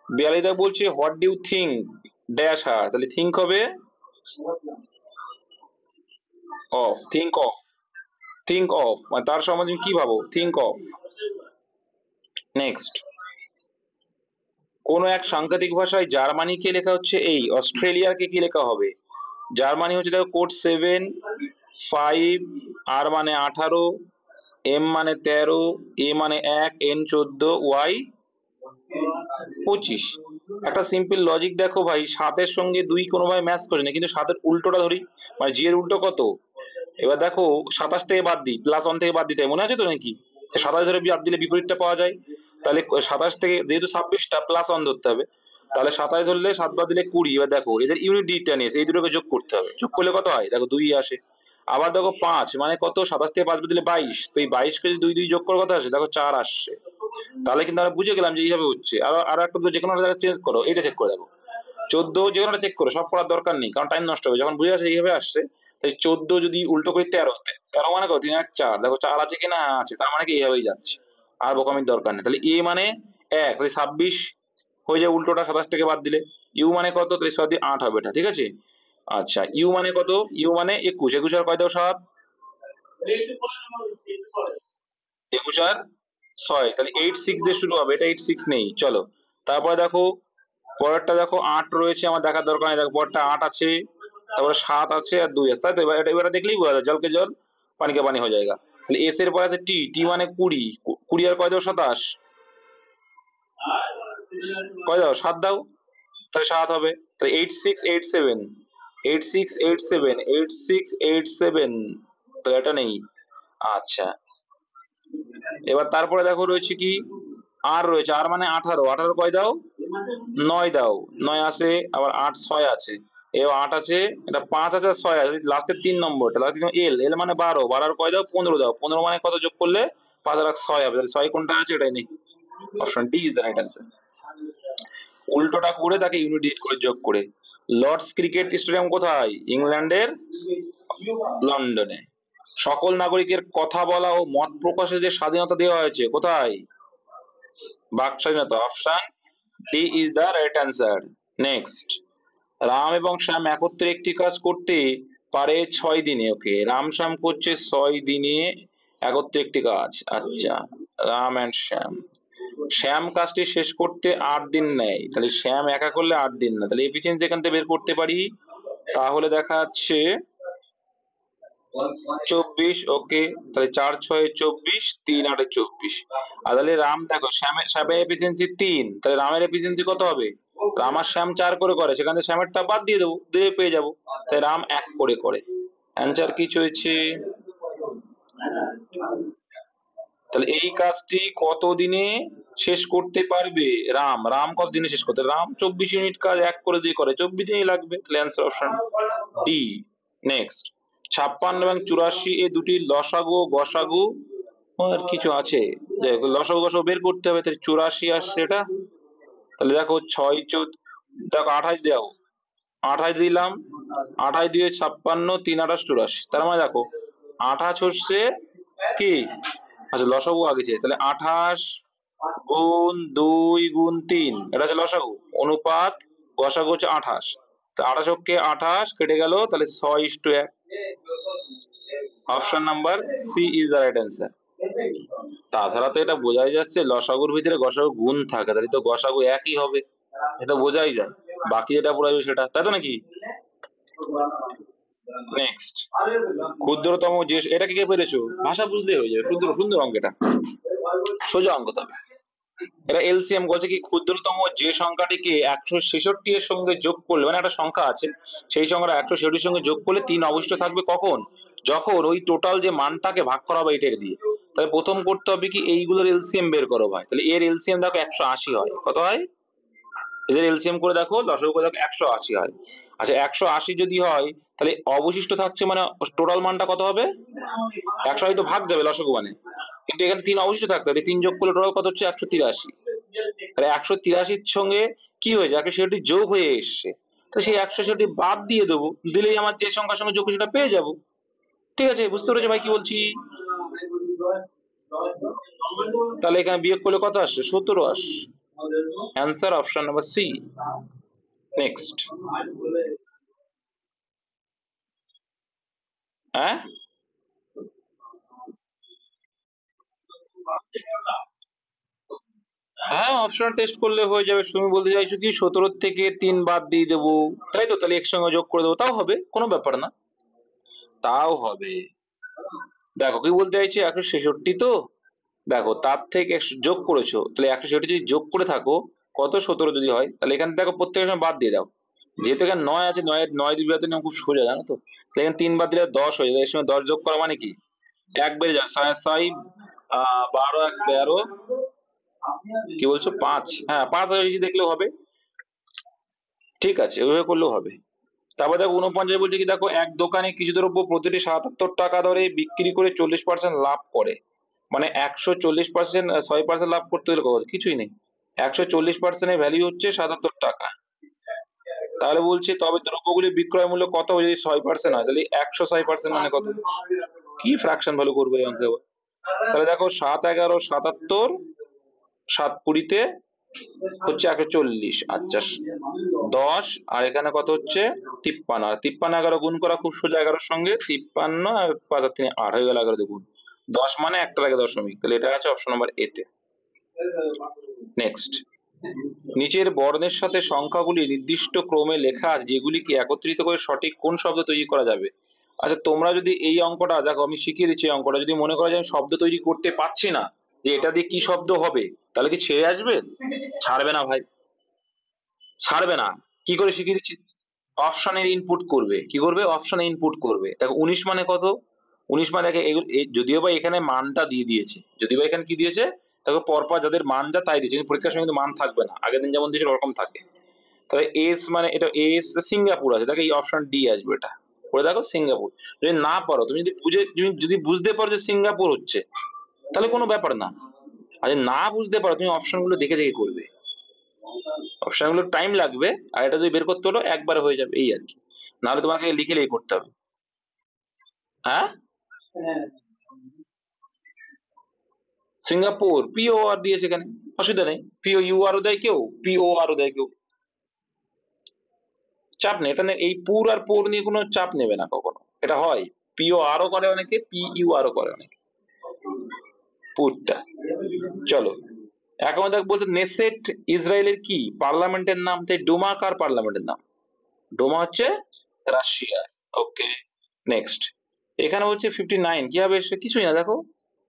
বিয়ালিদা বলছে what do you think dash her, তাহলে থিঙ্ক হবে of, think of, think of মানে তার সম্বন্ধে তুমি কি ভাবো, থিঙ্ক অফ। নেক্সট, কোন এক সাংকেতিক ভাষায় জার্মানিকে লেখা হচ্ছে এই, অস্ট্রেলিয়াকে কি লেখা হবে? জার্মানি হচ্ছে দেখো কোড 7 5, আর মানে 18, এম মানে 13, এ মানে 1, এন 14, ওয়াই 25। একটা সিম্পল লজিক দেখো ভাই, 7-এর সঙ্গে 2 কোনোভাবে ম্যাচ করে না, কিন্তু 7-এর উল্টোটা ধরি, মানে জি এর উল্টো কত? এবার দেখো 27 থেকে বাদ দিই, +1 থেকে বাদ দিতে হয়, মনে আছে তো নাকি? 27 ধরে বাদ দিলে বিপরীতটা পাওয়া যায়। তাহলে 27 থেকে যেহেতু 26টা +1 ধরতে হবে, তাহলে 27 ধরলে 7 বাদ দিলে 20। এবার দেখো এদের ইউনিট ডিজিটটা নিয়েছে, এই দুটোকে যোগ করতে হবে, যোগ করলে কত হয় দেখো 2 আসে। আবার দেখো 5 মানে কত, 27 থেকে 5 বাদ দিলে 22, তো এই 22 কে যদি 2 2 যোগ করে কত আসে দেখো 4 আসছে। তাহলে কিন্তু আমরা বুঝে গেলাম যে এইভাবে হচ্ছে। আরো আরো একটা যে কোনো জায়গায় চেঞ্জ করো, এটা চেক করে দেখো, 14 যে কোনো চেক করো, সব করার দরকার নেই, কারণ টাইম নষ্ট হবে, যখন বুঝে আসে এইভাবে আসছে। তাই 14 যদি উল্টো করি 13, 13 মানে কত, 3 আর 4, দেখো 4 আছে কিনা, হ্যাঁ আছে, তার মানে কি এইভাবেই যাচ্ছে, আর বোকামির দরকার নেই। তাহলে এ মানে 1, তাহলে 26 হয়ে যায় উল্টোটা 27 থেকে বাদ দিলে। ইউ মানে কত, তাহলে 7 দিয়ে 8 হবে এটা, ঠিক আছে? আচ্ছা, ইউ মানে কত, ইউ মানে 21, 21 আর কয় দাও 7, 21 আর 6, তাহলে 8 6 দিয়ে শুরু হবে, এটা 8 6 নেই, চলো। তারপরে দেখো পরেরটা দেখো 8 রয়েছে, আমার দেখার দরকার নেই, দেখো পরেরটা 8 আছে, তারপরে 7 আছে আর 2 আছে, তাই তো? এবার এটা দেখলেই বোঝা যায়, জলকে জল পানিকে পানি হয়ে যায়গা। তাহলে এস এর পর আছে টি, টি মানে 20, 20 আর কয় দাও 27, কয় দাও 7 দাও, তাহলে 7 হবে। তাহলে 8687, 8687, 8687, তো এটা নেই। আচ্ছা, এবার তারপরে দেখো রয়েছে কি, আর রয়েছে, আর মানে 18, 18 কয় দাও 9 দাও, 9 আছে, আবার 8 6 আছে, এও 8 আছে, এটা 5 আছে আর 6 আছে, লাস্টের 3 নম্বরটা লাস্টে এল, এল মানে 12, 12 আর কয় দাও 15 দাও, 15 মানে কত যোগ করলে 5 আর 6 হবে, তাহলে 6 কোনটা আছে, এটাই নেই। Option D is the right answer. উল্টোটা করে তাকে ইউনিট ডিজিট করে যোগ করে। লর্ডস ক্রিকেট স্টেডিয়াম কোথায়? ইংল্যান্ডের লন্ডনে। সকল নাগরিকের কথা বলা ও মত প্রকাশের যে স্বাধীনতা দেওয়া হয়েছে কোথায়? বাক স্বাধীনতা। Option D is the right answer. Next, Ram এবং শ্যাম একত্রে একটি কাজ করতে পারে 6 দিনে। ওকে, রাম শ্যাম করছে 6 দিনে একত্রে একটি কাজ। আচ্ছা, রাম অ্যান্ড শ্যাম, শ্যাম কাজটি শেষ করতে 8 দিন নেয়, তাহলে শ্যাম একা করলে 8 দিন না, তাহলে এফিসিয়েন্সি এখান থেকে বের করতে পারি, তাহলে দেখা যাচ্ছে 24। ওকে, তাহলে 4 6 24, 3 8 24। আর তাহলে রাম দেখো, শ্যামের এফিসিয়েন্সি 3, তাহলে রামের এফিসিয়েন্সি কত হবে? রাম আর শ্যাম 4 করে, সেখান থেকে শ্যামেরটা বাদ দিয়ে দেবো, দিয়ে পেয়ে যাবো, তাই রাম 1 করে। অ্যান্সার কি চয়েছে? তাহলে এই কাজটি কত দিনে শেষ করতে পারবে রাম? রাম কত দিনে শেষ করতে? রাম 24 ইউনিট কাজ 1 করে দিয়ে করে, 24 দিনই লাগবে, তাহলে অ্যান্সার অপশন ডি। নেক্সট, 56 এবং 84 এই দুটির লসাগু ও গসাগু আর কিছু আছে, লসাগু গসাগু বের করতে হবে, তাহলে 84 আসছে এটা, তাহলে দেখো 6 14, দেখো 28 দাও, 28 দিলাম, 28 দিয়ে 56, 3 28 84, তার মানে দেখো 28 হচ্ছে কি, আচ্ছা লসাগু আগে চেয়ে, তাহলে 28 গুণ 2 গুণ 3, এটা হচ্ছে লসাগু, অনুপাত গসাগু হচ্ছে 28, তো 28 কে 28 কেটে গেল, তাহলে 6:1। Option number C is the right answer. তাছাড়া তো এটা বোঝাই যাচ্ছে লসাগুর ভিতরে গসাগু গুণ থাকে, তাহলে তো গসাগু একই হবে, এটা বোঝাই যায়, বাকি যেটা পড়াবে সেটা, তাই তো নাকি? নেক্সট, ক্ষুদ্রতম যে, এটা কি কে পেরেছো? ভাষা বুঝলেই হয়ে যাবে, সুন্দর সুন্দর অঙ্ক, এটা সোজা অঙ্ক। তবে এটা এলসিএম বলছে কি, ক্ষুদ্রতম যে সংখ্যাটিকে 166 এর সঙ্গে যোগ করলে, মানে একটা সংখ্যা আছে, সেই সংখ্যাটা 166 এর সঙ্গে যোগ করলে 3 অবশিষ্ট থাকবে কখন? যখন ওই টোটাল যে মানটাকে ভাগ করা হবে এটার দিয়ে। তাহলে প্রথম করতে হবে কি, এইগুলোর এলসিএম বের করো ভাই, তাহলে এর এলসিএম দেখো 180 হয়, কত হয়? এদের এলসিএম করে দেখো, লসাগু করে দেখো, 180 হয়। আচ্ছা 180 যদি হয়, তাহলে অবশিষ্ট থাকছে মানে টোটাল মানটা কত হবে? 180 তো ভাগ যাবে লসাগু মানে, কিন্তু এখানে 3 অবশিষ্ট থাকতে হবে, 3 যোগ করলে টোটাল কত হচ্ছে? 183। তাহলে 183-র সঙ্গে কি হয়েছে? 163 যোগ হয়ে এসছে, তো সেই 163 বাদ দিয়ে দেবো, দিলেই আমার যে সংখ্যার সঙ্গে যোগ হয়েছে সেটা পেয়ে যাবো। ঠিক আছে, বুঝতে পেরেছো ভাই কি বলছি? তাহলে এখানে বিয়োগ করলে কত আসছে? 17 আসছে। Answer option number C. Next, হ্যাঁ হ্যাঁ, অপশন টেস্ট করলে হয়ে যাবে। তুমি বলতে চাইছো কি 17 থেকে 3 বাদ দিয়ে দেবো, তাই তো? তাহলে একসঙ্গে যোগ করে দেবো, তাও হবে, কোনো ব্যাপার না, তাও হবে। দেখো কি বলতে চাইছি, 166 তো, দেখো তার থেকে যোগ করেছো, তাহলে 166 যদি যোগ করে থাকো, কত 17 যদি হয়, তাহলে এখানে দেখো প্রত্যেকের সময় বাদ দিয়ে দাও, যেহেতু এখানে 9 আছে, 9 দুই বাদ দিলে খুব সোজা, জানো তো, তাহলে এখানে 3 বাদ দিলে 10 হয়ে যায়, এর সঙ্গে 10 যোগ করা মানে কি 1 বেড়ে যায়, 6 6 12 1 13, কি বলছো 5, হ্যাঁ 5 ইজি দেখলেও হবে, ঠিক আছে ওইভাবে করলেও হবে। তারপর দেখো 49 বলছে কি, দেখো এক দোকানে কিছু দ্রব্য প্রতিটি 77 টাকা দরে বিক্রি করে 40% লাভ করে, মানে 140%, 6% লাভ করতে হলে কত? কিছুই নেই, 140% এর ভ্যালু হচ্ছে 77 টাকা, তাহলে বলছে তবে দ্রব্যগুলি বিক্রয় মূল্য কত যদি 6% হয়, তাহলে 106% মানে কত? কি ফ্র্যাকশন ভ্যালু করবো এই অঙ্কে? তাহলে দেখো 7 11 77, 7 20-তে হচ্ছে 140, আচ্ছা 10, আর এখানে কত হচ্ছে 53, আর 53 11 গুণ করা খুব সোজা, 11-র সঙ্গে 53 আর 5 আর 3 8 হয়ে গেল, 11 দিয়ে গুণ, 10 মানে একটা লাগে দশমিক, তাহলে এটা আছে অপশন নাম্বার এ তে। নেক্সট, নিচের বর্ণের সাথে সংখ্যাগুলি নির্দিষ্ট ক্রমে লেখা আছে, যেগুলিকে একত্রিত করে সঠিক কোন শব্দ তৈরি করা যাবে? আচ্ছা তোমরা যদি এই অঙ্কটা দেখো, আমি শিখিয়ে দিচ্ছি এই অঙ্কটা, যদি মনে করো যে আমি শব্দ তৈরি করতে পারছি না, যে এটা দিয়ে কি শব্দ হবে, তাহলে কি ছেড়ে আসবে? ছাড়বে না ভাই, ছাড়বে না। কি করে শিখিয়ে দিচ্ছি, অপশনের ইনপুট করবে, কি করবে, অপশনে ইনপুট করবে। দেখো 19 মানে কত, 19 মানে যদিও বা এখানে মানটা দিয়ে দিয়েছে, যদিও বা এখানে কি দিয়েছে, দেখো পরপর যাদের মান যা তাই দিয়েছে, কিন্তু পরীক্ষার সময় কিন্তু মান থাকবে না, আগের দিন যেমন দিয়েছিল ওরকম থাকে। তাহলে এস মানে এটা এস, সিঙ্গাপুর আছে, দেখো এই অপশন ডি আসবে, এটা করে দেখো সিঙ্গাপুর। যদি না পারো, তুমি যদি বুঝে, তুমি যদি বুঝতে পারো যে সিঙ্গাপুর হচ্ছে, তাহলে কোনো ব্যাপার না। আর যদি না বুঝতে পারো, তুমি অপশন গুলো দেখে দেখে করবে, অপশন গুলো টাইম লাগবে, আর এটা যদি বের করতে হলো একবার হয়ে যাবে, এই আর কি। নাহলে তোমাকে লিখে লিখে করতে হবে। হ্যাঁ, সিঙ্গাপুর পিও আর দিয়েছে এখানে, অসুবিধা নেই, পিও ইউ আরও দেয় কেউ, পিও আরও দেয় কেউ, চাপ নেই এটা নিয়ে, এই পুর আর পোর নিয়ে কোনো চাপ নেবে না কখনো, এটা হয়। পিও আরও করে অনেকে, পি ইউ আরও করে অনেকে, পুরটা। চলো, এখন দেখ বলছে নেসেট ইসরায়েলের কি পার্লামেন্টের নাম, তাই ডোমা কার পার্লামেন্টের নাম, ডোমা হচ্ছে রাশিয়া। ওকে, নেক্সট। এখানে হচ্ছে 59 কি হবে, কিছুই না, দেখো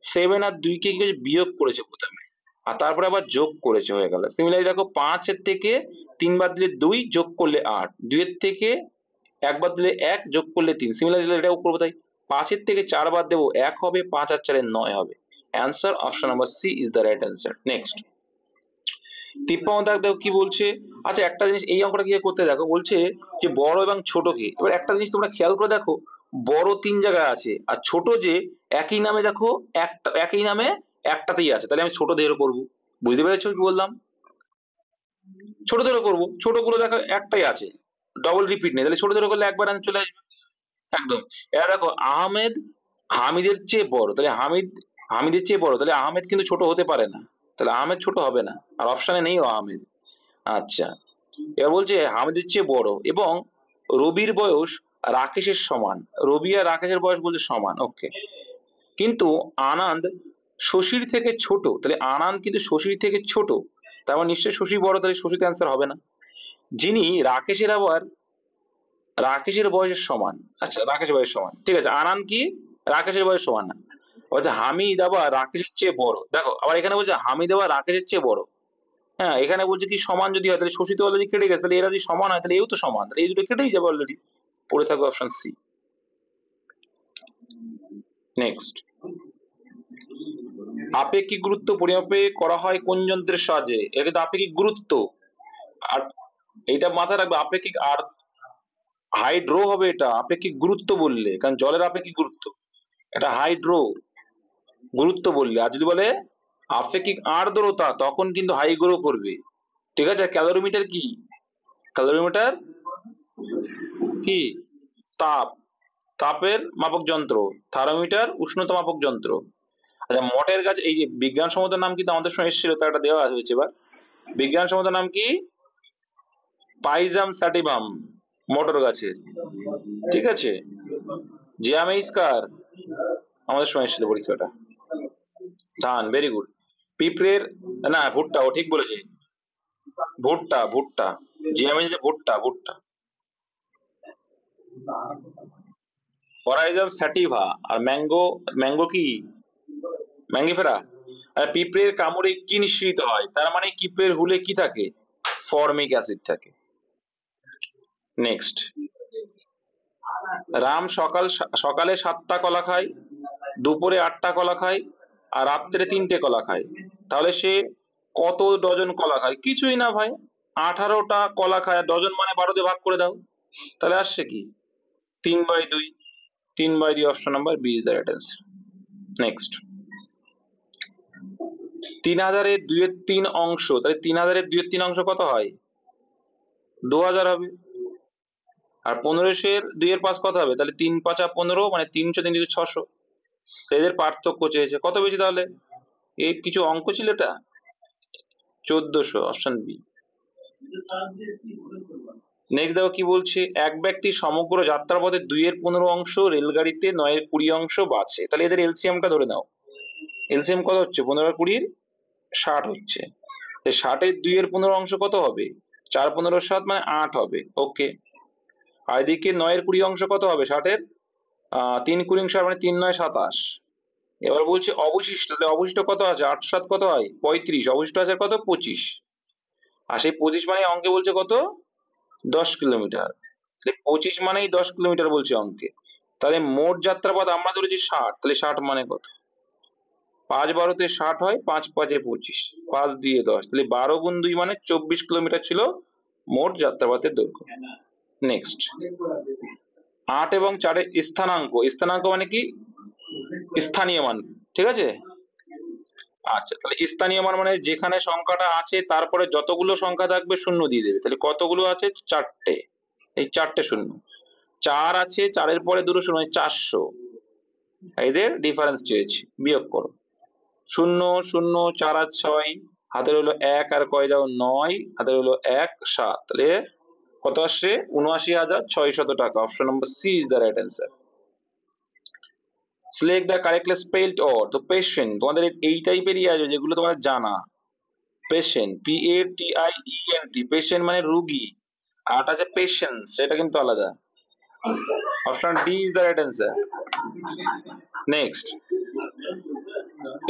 7 আর 2 কে কি করেছে? বিয়োগ করেছে প্রথমে, আর তারপরে আবার যোগ করেছে, হয়ে গেল। সিমিলারলি দেখো 5 এর থেকে 3 বাদ দিলে 2, যোগ করলে 8, 2 এর থেকে 1 বাদ দিলে 1, যোগ করলে 3, সিমিলারলি এটাও করবো তাই। 5 এর থেকে 4 বাদ দেবো 1 হবে, 5 আর 4 9 হবে। Answer option number C is the right answer. Next, 53 দাগ দেখো কি বলছে। আচ্ছা একটা জিনিস এই অঙ্কটা কি করতে দেখো, বলছে যে বড় এবং ছোটকে, এবার একটা জিনিস তোমরা খেয়াল করে দেখো, বড় 3 জায়গায় আছে, আর ছোট যে একই নামে, দেখো একটা একই নামে একটাতেই আছে, তাহলে আমি ছোট ধরে করবো। বুঝতে পেরেছো কি বললাম? ছোট ধরে করবো, ছোট গুলো দেখো একটাই আছে, ডবল রিপিট নেই, তাহলে ছোট ধরে করলে একবার আমি চলে আসবে। একদম। এবার দেখো আহমেদ হামিদের চেয়ে বড়, তাহলে হামিদ হামিদের চেয়ে বড়, তাহলে আহমেদ কিন্তু ছোট হতে পারে না, তাহলে আহমেদ ছোট হবে না, আর অপশনে নেই আহমেদ। আচ্ছা, এবার বলছে হামিদের চেয়ে বড় এবং রবির বয়স রাকেশের সমান, রবি আর রাকেশের বয়স বলছে সমান, ওকে। কিন্তু আনন্দ শশীর থেকে ছোট, তাহলে আনন্দ কিন্তু শশীর থেকে ছোট, তার মানে নিশ্চয়ই শশী বড়, তাহলে শশীতে অ্যান্সার হবে না। যিনি রাকেশের আবার রাকেশের বয়সের সমান, আচ্ছা রাকেশের বয়স সমান, ঠিক আছে, আনন্দ কি রাকেশের বয়স সমান না। বলছে হামিদ আবার রাকেশের চেয়ে বড়, দেখো আবার এখানে বলছে হামিদ আবার রাকেশের চেয়ে বড়। হ্যাঁ, এখানে বলছে কি সমান যদি হয়, তাহলে শোষিত তো অলরেডি কেটে গেছে, তাহলে এরা যদি সমান হয়, তাহলে এও তো সমান, তাহলে এই দুটো কেটেই যাবে অলরেডি, পড়ে থাকবে অপশন সি। নেক্সট, আপেক্ষিক গুরুত্ব পরিমাপে করা হয় কোন যন্ত্রের সাহায্যে, এটা কিন্তু আপেক্ষিক গুরুত্ব। আর এইটা মাথায় রাখবে, আপেক্ষিক আর হাইড্রো হবে, এটা আপেক্ষিক গুরুত্ব বললে, কারণ জলের আপেক্ষিক গুরুত্ব, এটা হাইড্রো গুরুত্ব বললে। আর যদি বলে আপেক্ষিক আর্দ্রতা, তখন কিন্তু হাইগ্রো করবে, ঠিক আছে। ক্যালোরিমিটার কি, ক্যালোরিমিটার কি, তাপ, তাপের মাপক যন্ত্র। থার্মোমিটার উষ্ণতা মাপক যন্ত্র। আচ্ছা মটের গাছ, এই যে বিজ্ঞানসম্মত নাম কিন্তু আমাদের সময় এসেছিল, তো একটা দেওয়া হয়েছে এবার, বিজ্ঞানসম্মত নাম কি, পাইজাম স্যাটিভাম, মটর গাছের, ঠিক আছে। জিয়ামেইসকার, আমাদের সময় এসেছিল পরীক্ষাটা। ধান, ভেরি গুড। পিঁপড়ের, না ভুট্টা, ও ঠিক বলেছে, ভুট্টা ভুট্টা, জিয়ামেইস ভুট্টা ভুট্টা। পরাইজাম স্যাটিভা, আর ম্যাঙ্গো, ম্যাঙ্গো কি, ম্যাঙ্গিফেরা। আর পিঁপড়ের কামড়ে কি নিঃসৃত হয়, তার মানে পিঁপড়ের হুলে কি থাকে, ফর্মিক অ্যাসিড থাকে। নেক্সট, রাম সকালে 7টা কলা খায়, দুপুরে 8টা কলা খায়, আর রাত্রে 3টে কলা খায়, তাহলে সে কত ডজন কলা খায়? কিছুই না ভাই, 18টা কলা খায়, আর ডজন মানে 12 দিয়ে ভাগ করে দাও, তাহলে আসছে কি 3/2, 3/2, option number B is the right answer. Next, 3000-এর 2/3 অংশ, তাহলে 3000-এর 2/3 অংশ কত হয়, 2000 হবে। আর 1500-এর 2/5 কত হবে, তাহলে 3×5 = 15, মানে 300, 3×600। এদের পার্থক্য চেয়েছে, কত বেশি তাহলে, এই কিছু অঙ্ক ছিল এটা, 1400, অপশন বি। নেক্সট দেখো কি বলছে, এক ব্যক্তি সমগ্র যাত্রাপথে 2/15 অংশ রেলগাড়িতে, 9/20 অংশ বাসে, তাহলে এদের এলসিএমটা ধরে নাও। এলসিএম কত হচ্ছে, 15 আর 20 60 হচ্ছে, 60-এর 2/15 অংশ কত হবে, 4×15 = 7, মানে 8 হবে, ওকে। আর এদিকে 9/20 অংশ কত হবে 60-এর, তিন কুড়ি 60 মানে 3 9 27। এবার বলছে অবশিষ্ট, তাহলে অবশিষ্ট কত আছে? 8 7 কত হয়? 35। অবশিষ্ট আছে কত? 25। আর সেই 25 মানে অঙ্কে বলছে কত? 10 কিলোমিটার। তাহলে 25 মানেই 10 কিলোমিটার বলছে অঙ্কে। তাহলে মোট যাত্রাপথ আমরা ধরেছি 60, তাহলে 60 মানে কত? 5 12 তে 60 হয়, 5 5 এ 25, 5 2 এ 10, তাহলে 12 × 2 মানে 24 কিলোমিটার ছিল মোট যাত্রাপথের দৈর্ঘ্য। নেক্সট, 8 এবং 4-এর স্থানাঙ্ক। স্থানাঙ্ক মানে কি? স্থানীয় মান, ঠিক আছে। আচ্ছা, তাহলে স্থানীয় মান মানে যেখানে সংখ্যাটা আছে তারপরে যতগুলো সংখ্যা থাকবে শূন্য দিয়ে দেবে। তাহলে কতগুলো আছে? 4টে। এই 4টে শূন্য। 4 আছে, 4-এর পরে দুটো শূন্য, 400। এদের ডিফারেন্স চেয়েছি, বিয়োগ করো। 0 0 4 আর 6, হাতের হলো 1 আর কয় দাও 9, হাতের হলো 1 7, তাহলে কত আসছে? ৭৯,৬০০ টাকা। অপশন নম্বর C is the right answer. Select the correctly spelled word. তো পেশেন্ট তোমাদের এই টাইপেরই আছে যেগুলো তোমার জানা। পেশেন্ট, PATIENT, পেশেন্ট মানে রুগী। আর আছে পেশেন্স, সেটা কিন্তু আলাদা। Option D is the right answer. Next,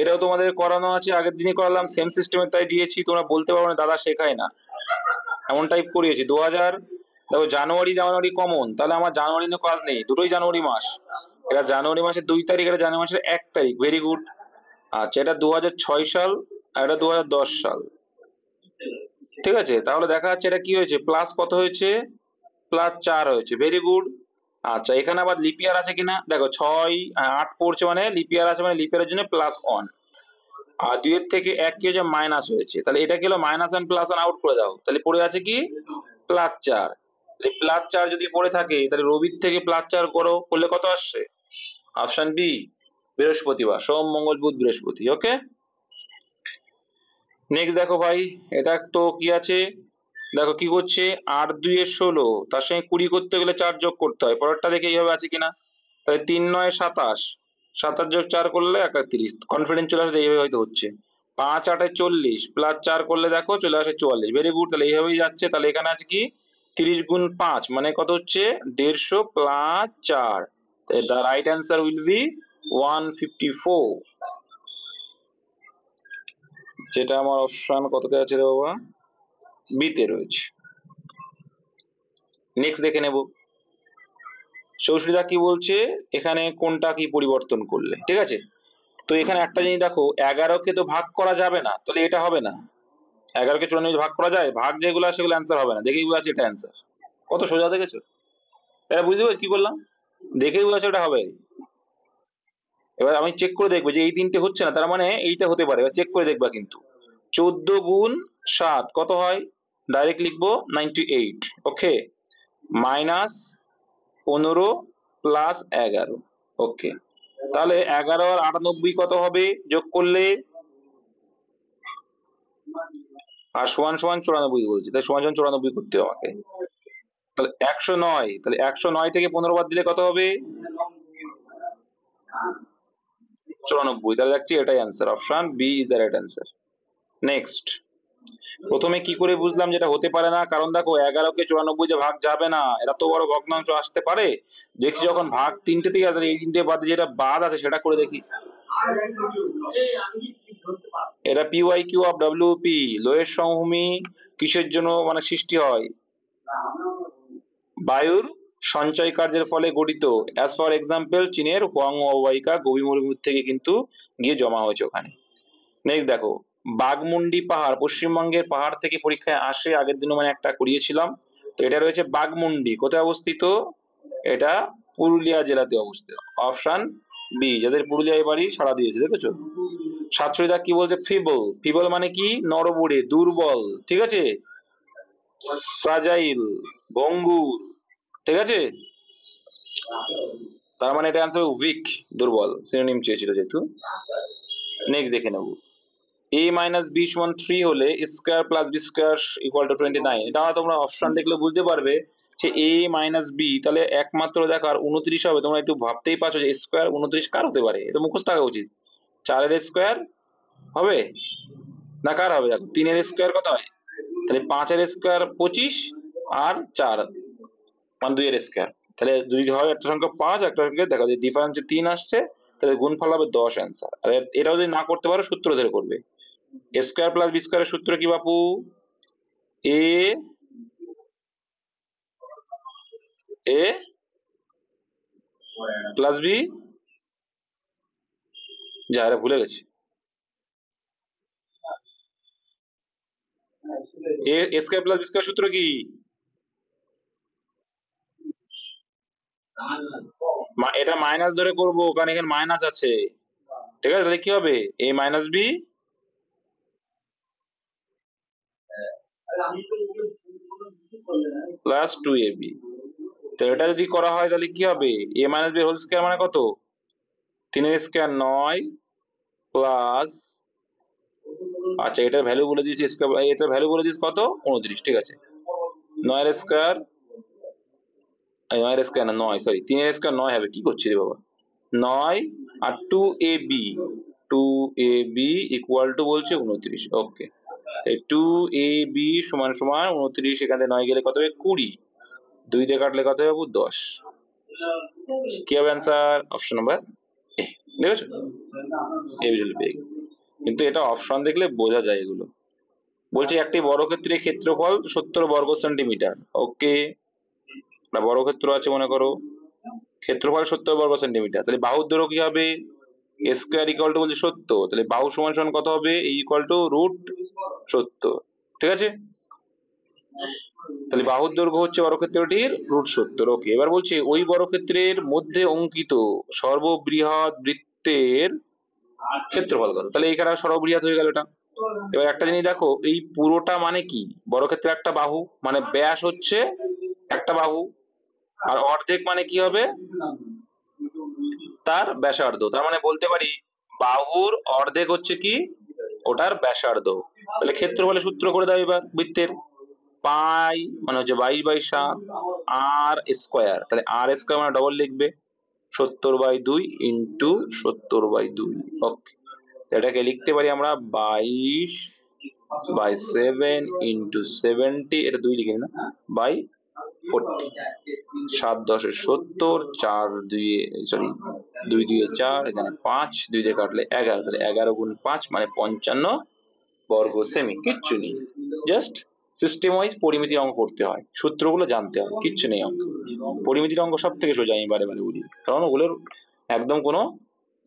এটাও তোমাদের করানো আছে, আগের দিনই করালাম, সেম সিস্টেমের, তাই দিয়েছি। তোমরা বলতে পারো না দাদা শেখায় না, এমন টাইপ করিয়েছি। 2000, দেখো জানুয়ারি জানুয়ারি কমন, তাহলে আমার জানুয়ারি নিয়ে কাজ নেই, দুটোই জানুয়ারি মাস। এটা জানুয়ারি মাসের 2 তারিখ, এটা জানুয়ারি মাসের 1 তারিখ, ভেরি গুড। আচ্ছা, এটা 2006 সাল আর এটা 2010 সাল, ঠিক আছে। তাহলে দেখা যাচ্ছে এটা কি হয়েছে? প্লাস কত হয়েছে? +4 হয়েছে, ভেরি গুড। আচ্ছা, এখানে আবার লিপিয়ার আছে কিনা দেখো, 6 8 পড়ছে মানে লিপিয়ার আছে, মানে লিপিয়ারের জন্য +1। আর 2-এর থেকে 1 কি হয়েছে? মাইনাস হয়েছে, তাহলে এটা কি হলো? -1 + 1 আউট করে দাও, তাহলে পড়ে আছে কি? +4। +4 যদি পড়ে থাকে তাহলে রবির থেকে +4 করো, করলে কত আসছে? অপশন বি, বৃহস্পতিবার। সোম মঙ্গল বুধ বৃহস্পতি। ওকে, নেক্সট দেখো ভাই, এটা তো কি আছে দেখো, কি করছে? 8 2 16, তার সঙ্গে 20 করতে গেলে 4 যোগ করতে হয়। পরেরটা দেখে এইভাবে আছে কিনা। তাহলে 3 9 27, 27 যোগ 4 করলে 31। কনফিডেন্স চলে আসে, এইভাবে হয়তো হচ্ছে। 5 8 40, +4 করলে দেখো চলে আসে 44, ভেরি গুড। তাহলে এইভাবেই যাচ্ছে। তাহলে এখানে আছে কি? 30 × 5 মানে কত হচ্ছে? 150 + 4। The right answer will be 154, যেটা আমার অপশন কততে আছে রে বাবা? বিতে রয়েছে। নেক্সট দেখে নেব, সৌশ্রীদা কি বলছে, এখানে কোনটা কি পরিবর্তন করলে, ঠিক আছে। তো এখানে একটা জিনিস দেখো, 11কে তো ভাগ করা যাবে না, তাহলে এটা হবে না। 11কে 54 ভাগ করা যায়? ভাগ যেগুলো আছে সেগুলো অ্যান্সার হবে না, দেখেই বোঝা যাচ্ছে এটা অ্যান্সার। কত সোজা দেখেছো? এটা বুঝতে পারছি কি বললাম? দেখেই বোঝা যাচ্ছে এটা হবে। এবার আমি চেক করে দেখবো যে এই 3টে হচ্ছে না, তার মানে এইটা হতে পারে। এবার চেক করে দেখবা কিন্তু। 14 × 7 কত হয়? ডাইরেক্ট লিখবো 98। ওকে, -15 + 11। ওকে, তাহলে 11 আর 98 কত হবে যোগ করলে? আর সমান সমান 94 বলছি, তাই সমান সমান 94 করতে হবে আমাকে। তাহলে 109, তাহলে 109 থেকে 15 বাদ দিলে কত হবে? 94। তাহলে দেখছি এটাই answer, option B is the right answer. Next, প্রথমে কি করে বুঝলাম যেটা হতে পারে না? কারণ দেখো 11কে 94 যে ভাগ যাবে না, এরা তো বড় ভগ্নাংশ আসতে পারে। দেখছি যখন ভাগ 3টে থেকে আসে, এই 3টে বাদে যেটা বাদ আছে সেটা করে দেখি। এটা PYQ অফ WP, লোহের সমভূমি কিসের জন্য মানে সৃষ্টি হয়? বায়ুর সঞ্চয় কার্যের ফলে গঠিত। অ্যাজ ফর এক্সাম্পল, চীনের হোয়াং অববাহিকা গভীর মরুভূমি থেকে কিন্তু গিয়ে জমা হয়েছে ওখানে। নেক্সট দেখো, বাঘমুন্ডি পাহাড় পশ্চিমবঙ্গের পাহাড় থেকে পরীক্ষায় আসে, আগের দিনও মানে একটা করিয়েছিলাম। তো এটা রয়েছে বাঘমুন্ডি, কোথায় অবস্থিত? এটা পুরুলিয়া জেলাতে অবস্থিত। অপশন বি, যাদের পুরুলিয়ায় বাড়ি সাড়া দিয়েছে, দেখেছো। সাতশরীদা কি বলছে? ফিবল, ফিবল মানে কি? নড়বড়ে, দুর্বল, ঠিক আছে। ফ্রাজাইল, ভঙ্গুর, ঠিক আছে। তার মানে এটা আনসার উইক, দুর্বল, সিনোনিম চেয়েছিল যেহেতু। নেক্সট দেখে নেব, a - b = 3 হলে স্কয়ার প্লাস বি স্কয়ার = 29। এটা তোমরা অপশন দেখলে বুঝতে পারবে যে a - b, তাহলে একমাত্র দেখার 29 হবে। তোমরা একটু ভাবতেই পারছো যে স্কয়ার 29 কার হতে পারে, এটা মুখস্থ থাকা উচিত। 4-এর স্কয়ার হবে না কার হবে? দেখো 3-এর স্কয়ার কত হয়? তাহলে 5-এর স্কয়ার 25 আর 4 মানে 2-এর স্কয়ার। তাহলে যদি হয় একটা সংখ্যা 5, একটা সংখ্যা দেখা যায় ডিফারেন্স 3 আসছে, তাহলে গুণফল হবে 10 অ্যান্সার। আর এটাও যদি না করতে পারো সূত্র ধরে করবে। এ স্কোয়ার প্লাস বি স্কোয়ারের সূত্র কি বাপু? এ এ প্লাস বি, যা এটা ভুলে গেছি। এ স্কোয়ার প্লাস বি স্কোয়ার সূত্র কি? এটা মাইনাস ধরে করবো কারণ এখানে মাইনাস আছে, ঠিক আছে? তাহলে কি হবে? এ মাইনাস বি প্লাস 2ab। তো এটা যদি করা হয় তাহলে কি হবে? এ মাইনাস বি হোল স্কোয়ার মানে কত? 3 স্কোয়ার 9 প্লাস, আচ্ছা এটার ভ্যালু বলে দিয়েছি স্কোয়ার, এটার ভ্যালু বলে দিয়েছি কত? 29, ঠিক আছে। 9 স্কোয়ার, 9 স্কোয়ার না 9, সরি 3 স্কোয়ার 9 হবে, কি করছি রে বাবা? 9 আর 2ab, 2ab ইকুয়াল টু বলছে 29। ওকে, তাই 2ab সমান সমান 29, এখানে 9 গেলে কত হবে? 20, 2 দিয়ে কাটলে কত হবে? 10। কি হবে অ্যান্সার? Option number A. দেখেছো, এ বিজুল পেয়ে গেল। কিন্তু এটা অপশন দেখলে বোঝা যায় এগুলো। বলছে একটি বর্গক্ষেত্রের ক্ষেত্রফল 70 বর্গ সেন্টিমিটার। ওকে, না বর্গক্ষেত্র আছে মনে করো, ক্ষেত্রফল 70 বর্গ সেন্টিমিটার, তাহলে বাহুর দৈর্ঘ্য কি হবে? এ স্কোয়ার ইকুয়াল টু বলছে 70, তাহলে বাহু সমান সমান কত হবে? ইকুয়াল টু √70, ঠিক আছে? তাহলে বাহুর দৈর্ঘ্য হচ্ছে বর্গক্ষেত্রটির √70। ওকে, এবার বলছে ওই বর্গক্ষেত্রের মধ্যে অঙ্কিত সর্ববৃহৎ বৃত্তের ক্ষেত্রফল কত? তাহলে এখানে সর্ববৃহৎ হয়ে গেল এটা। এবার একটা জিনিস দেখো, এই পুরোটা মানে কি? বর্গক্ষেত্রে একটা বাহু মানে ব্যাস হচ্ছে একটা বাহু, আর অর্ধেক মানে কি হবে? তার ব্যাসার্ধ। তার মানে বলতে পারি বাহুর অর্ধেক হচ্ছে কি? ওটার ব্যাসার্ধ। তাহলে ক্ষেত্রফলের সূত্র করে দাও এবার বৃত্তের। পাই মানে হচ্ছে 22/7 আর স্কোয়ার, তাহলে আর স্কোয়ার মানে ডবল লিখবে 70/2 ইন্টু 70/2। ওকে, এটাকে লিখতে পারি আমরা 22/7 ইন্টু 70, এটা 2 লিখে না, বাই 40, 7×10 70, 4×2 সরি 2×2 4, এখানে 5, 2 দিয়ে কাটলে 11, তাহলে 11×5 মানে 55 বর্গ সেমি। কিচ্ছু নেই, জাস্ট সিস্টেম ওয়াইজ পরিমিতির অঙ্ক করতে হয়, সূত্রগুলো জানতে হয়, কিচ্ছু নেই অঙ্ক। পরিমিতির অঙ্ক সব থেকে সোজা, আমি বারে বারে বলি, কারণ ওগুলোর একদম কোনো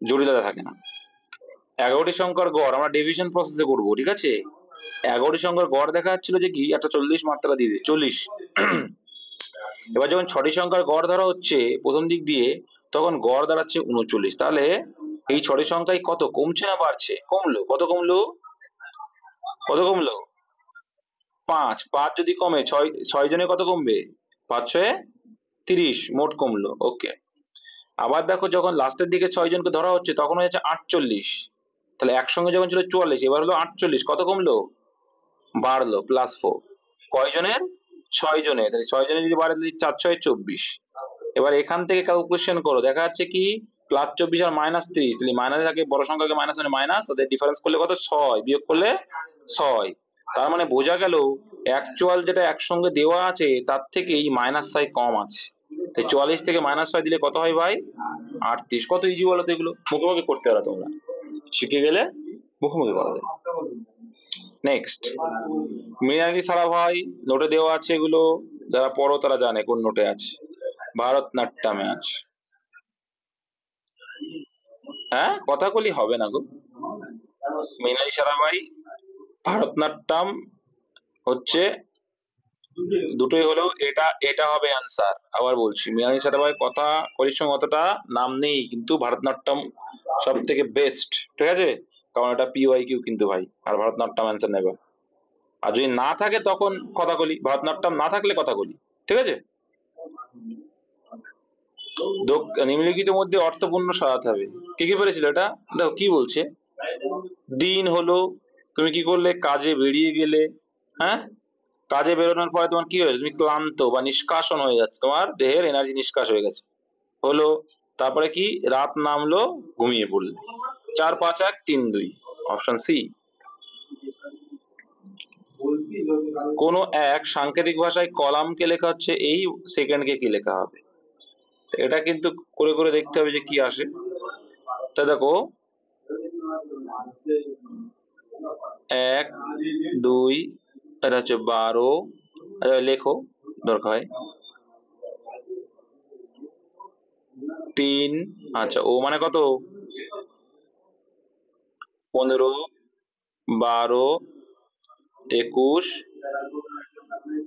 জটিলতা থাকে না। 11টি সংখ্যার গড় আমরা ডিভিশন প্রসেসে করবো, ঠিক আছে? 11টি সংখ্যার গড় দেখা যাচ্ছিল যে কি একটা 40 মাত্রা দিয়ে 40। এবার যখন 6টি সংখ্যার গড় ধরা হচ্ছে প্রথম দিক দিয়ে, তখন গড় দাঁড়াচ্ছে 39। তাহলে এই 6টি সংখ্যায় কত কমছে না বাড়ছে? কমলো। কত কমলো? কত কমলো? 5। 5 যদি কমে 6 জনে কত কমবে? 5×6 30, মোট কমলো। ওকে, আবার দেখো যখন লাস্টের দিকে 6 জনকে ধরা হচ্ছে তখন হয়েছে 48, তাহলে একসঙ্গে যখন ছিল 44, এবার হলো 48, কত কমলো? বাড়লো, +4। কয়জনের? 6 জনের, তাহলে 6 জনের যদি বাড়ে তাহলে 4×6 24। এবার এখান থেকে ক্যালকুলেশন করো, দেখা যাচ্ছে কি +24 আর -30, তাহলে মাইনাস থাকে, বড় সংখ্যাকে মাইনাস মানে মাইনাস, তাদের ডিফারেন্স করলে কত? 6, বিয়োগ করলে 6। তার মানে বোঝা গেল অ্যাকচুয়াল যেটা একসঙ্গে দেওয়া আছে তার থেকে এই -6 কম আছে। তাই 44 থেকে -6 দিলে কত হয় ভাই? 38। কত ইজি বলো তো, এগুলো মুখোমুখি করতে পারো তোমরা, শিখে গেলে মুখোমুখি করা যায়। নেক্সট, মৃণালী সারাভাই, নোটে দেওয়া আছে এগুলো, যারা পড়ো তারা জানে কোন নোটে আছে। ভারতনাট্যমে আছে। হ্যাঁ, কথাকলি হবে না গো। মৃণালী সারাভাই, ভারতনাট্যম হচ্ছে দুটোই হলেও এটা এটা হবে অ্যান্সার। আবার বলছি, মৃণালী সারাভাই কথা কলির সঙ্গে অতটা নাম নেই, কিন্তু ভারতনাট্যম সব থেকে বেস্ট, ঠিক আছে? কারণ এটা PYQ কিন্তু ভাই, আর ভারতনাট্যম অ্যান্সার নেবে। আর যদি না থাকে তখন কথাকলি, ভারতনাট্যম না থাকলে কথাকলি, ঠিক আছে? নিম্নলিখিতের মধ্যে অর্থপূর্ণ সাজাতে হবে। কি কি পেরেছিল এটা? দেখো কি বলছে, দিন হলো, তুমি কি করলে? কাজে বেরিয়ে গেলে, হ্যাঁ, কাজে বেরোনোর পরে তোমার কি হয়েছে? তুমি ক্লান্ত বা নিষ্কাশন হয়ে যাচ্ছে, তোমার দেহের এনার্জি নিষ্কাশ হয়ে গেছে, হলো। তারপরে কি? রাত নামলো, ঘুমিয়ে পড়লে। 4, 5, 1, 3, 2, অপশন সি। কোন এক সাংকেতিক ভাষায় কলামকে লেখা হচ্ছে এই সেকেন্ডকে কি লেখা হবে? এটা কিন্তু করে করে দেখতে হবে যে কি আসে। তা দেখো 1 2, এটা হচ্ছে 12, লেখো দরকার হয় 3, আচ্ছা ও মানে কত 15 12 21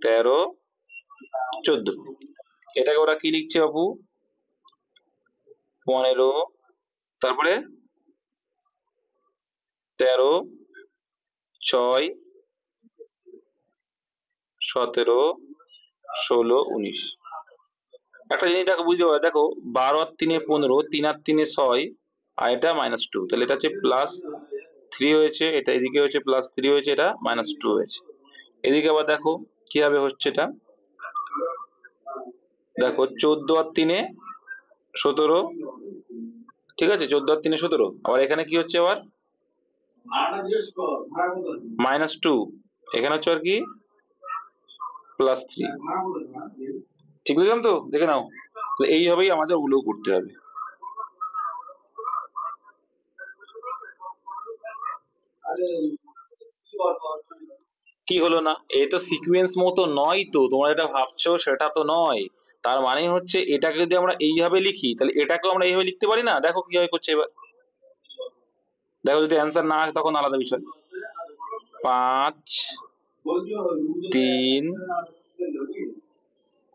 13 14। এটাকে ওরা কি লিখছে বাবু 15, তারপরে 13 6 17 16 19। একটা জিনিস দেখো বুঝতে পারো, দেখো 12 আর 3 15, 3 আর 3 6, আর এটা -2, তাহলে এটা হচ্ছে +3 হয়েছে, এটা এদিকে হচ্ছে +3 হয়েছে, এটা -2 হয়েছে। এদিকে আবার দেখো কিভাবে হচ্ছে এটা, দেখো 14 আর 3 17, ঠিক আছে 14 আর 3 17, আবার এখানে কি হচ্ছে আবার -2, এখানে হচ্ছে আর কি +3। ঠিক বুঝলাম তো, দেখে নাও। তো এইভাবেই আমাদের ওগুলো করতে হবে। কি হলো না, এ তো সিকুয়েন্স মতো নয় তো, তোমরা এটা ভাবছো সেটা তো নয়। তার মানে হচ্ছে এটাকে যদি আমরা এইভাবে লিখি তাহলে এটাকেও আমরা এইভাবে লিখতে পারি না। দেখো কিভাবে করছে এবার, দেখো যদি অ্যান্সার না আসে তখন আলাদা বিষয়। 5 3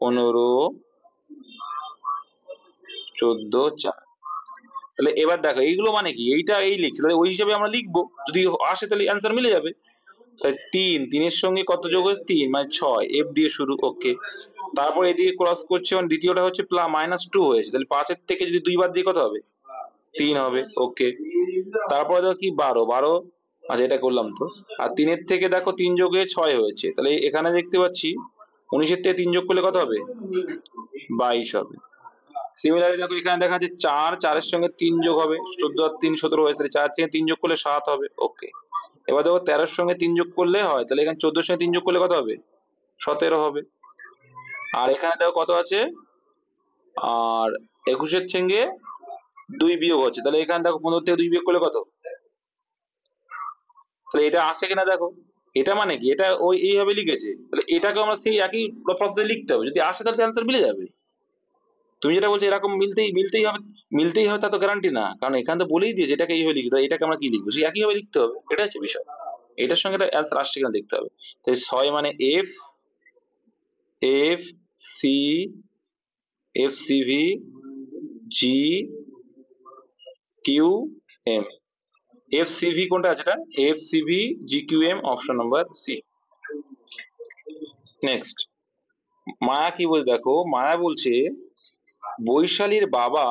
15 14 4। তাহলে এবার দেখো এইগুলো মানে কি, এইটা এই লিখছে, তাহলে ওই হিসাবে আমরা লিখবো, যদি আসে তাহলে অ্যান্সার মিলে যাবে। তাই 3, 3 এর সঙ্গে কত যোগ হয়েছে 3 মানে 6, এফ দিয়ে শুরু, ওকে। তারপর এদিকে ক্রস করছে, মানে দ্বিতীয়টা হচ্ছে -2 হয়েছে, তাহলে 5 এর থেকে যদি 2 বাদ দিয়ে কত হবে 3 হবে, ওকে। তারপরে দেখো কি 12 12, আচ্ছা এটা করলাম তো। আর 3 এর থেকে দেখো 3 যোগ হয়ে 6 হয়েছে, তাহলে এখানে দেখতে পাচ্ছি 19 এর থেকে 3 যোগ করলে কত হবে 22 হবে। সিমিলারলি দেখো এখানে দেখা যাচ্ছে 4, 4 এর সঙ্গে 3 যোগ হবে, 14 আর 3 17 হয়েছে, তাহলে 4 থেকে 3 যোগ করলে 7 হবে, ওকে। এবার দেখো 13 এর সঙ্গে 3 যোগ করলে হয়, তাহলে এখানে 14 এর সঙ্গে 3 যোগ করলে কত হবে 17 হবে। আর এখানে দেখো কত আছে, আর 21 এর সঙ্গে 2 বিয়োগ হচ্ছে, তাহলে এখানে দেখো 15 থেকে 2 বিয়োগ করলে কত, তাহলে এটা আসে কিনা দেখো। এটা মানে কি, এটা ওই এইভাবে লিখেছে, তাহলে এটাকে আমরা সেই একই প্রসেসে লিখতে হবে, যদি আসে তাহলে অ্যান্সার মিলে যাবে। তুমি যেটা বলছো এরকম মিলতেই মিলতেই হবে, মিলতেই হবে তা তো গ্যারান্টি না, কারণ এখানে তো বলেই দিয়েছে এটাকে এইভাবে লিখতে হবে, এটাকে আমরা কি লিখবো সেই একইভাবে লিখতে হবে, এটা হচ্ছে বিষয়। এটার সঙ্গে একটা অ্যান্সার আসছে কিনা দেখতে হবে। তাই 6 মানে F, F C, F CV, G Q M. F CV কোনটা আছে, এটা F CV G Q M, option number C. Next Maya কি বলছে, দেখো মায়া বলছে বৈশালীর বাবা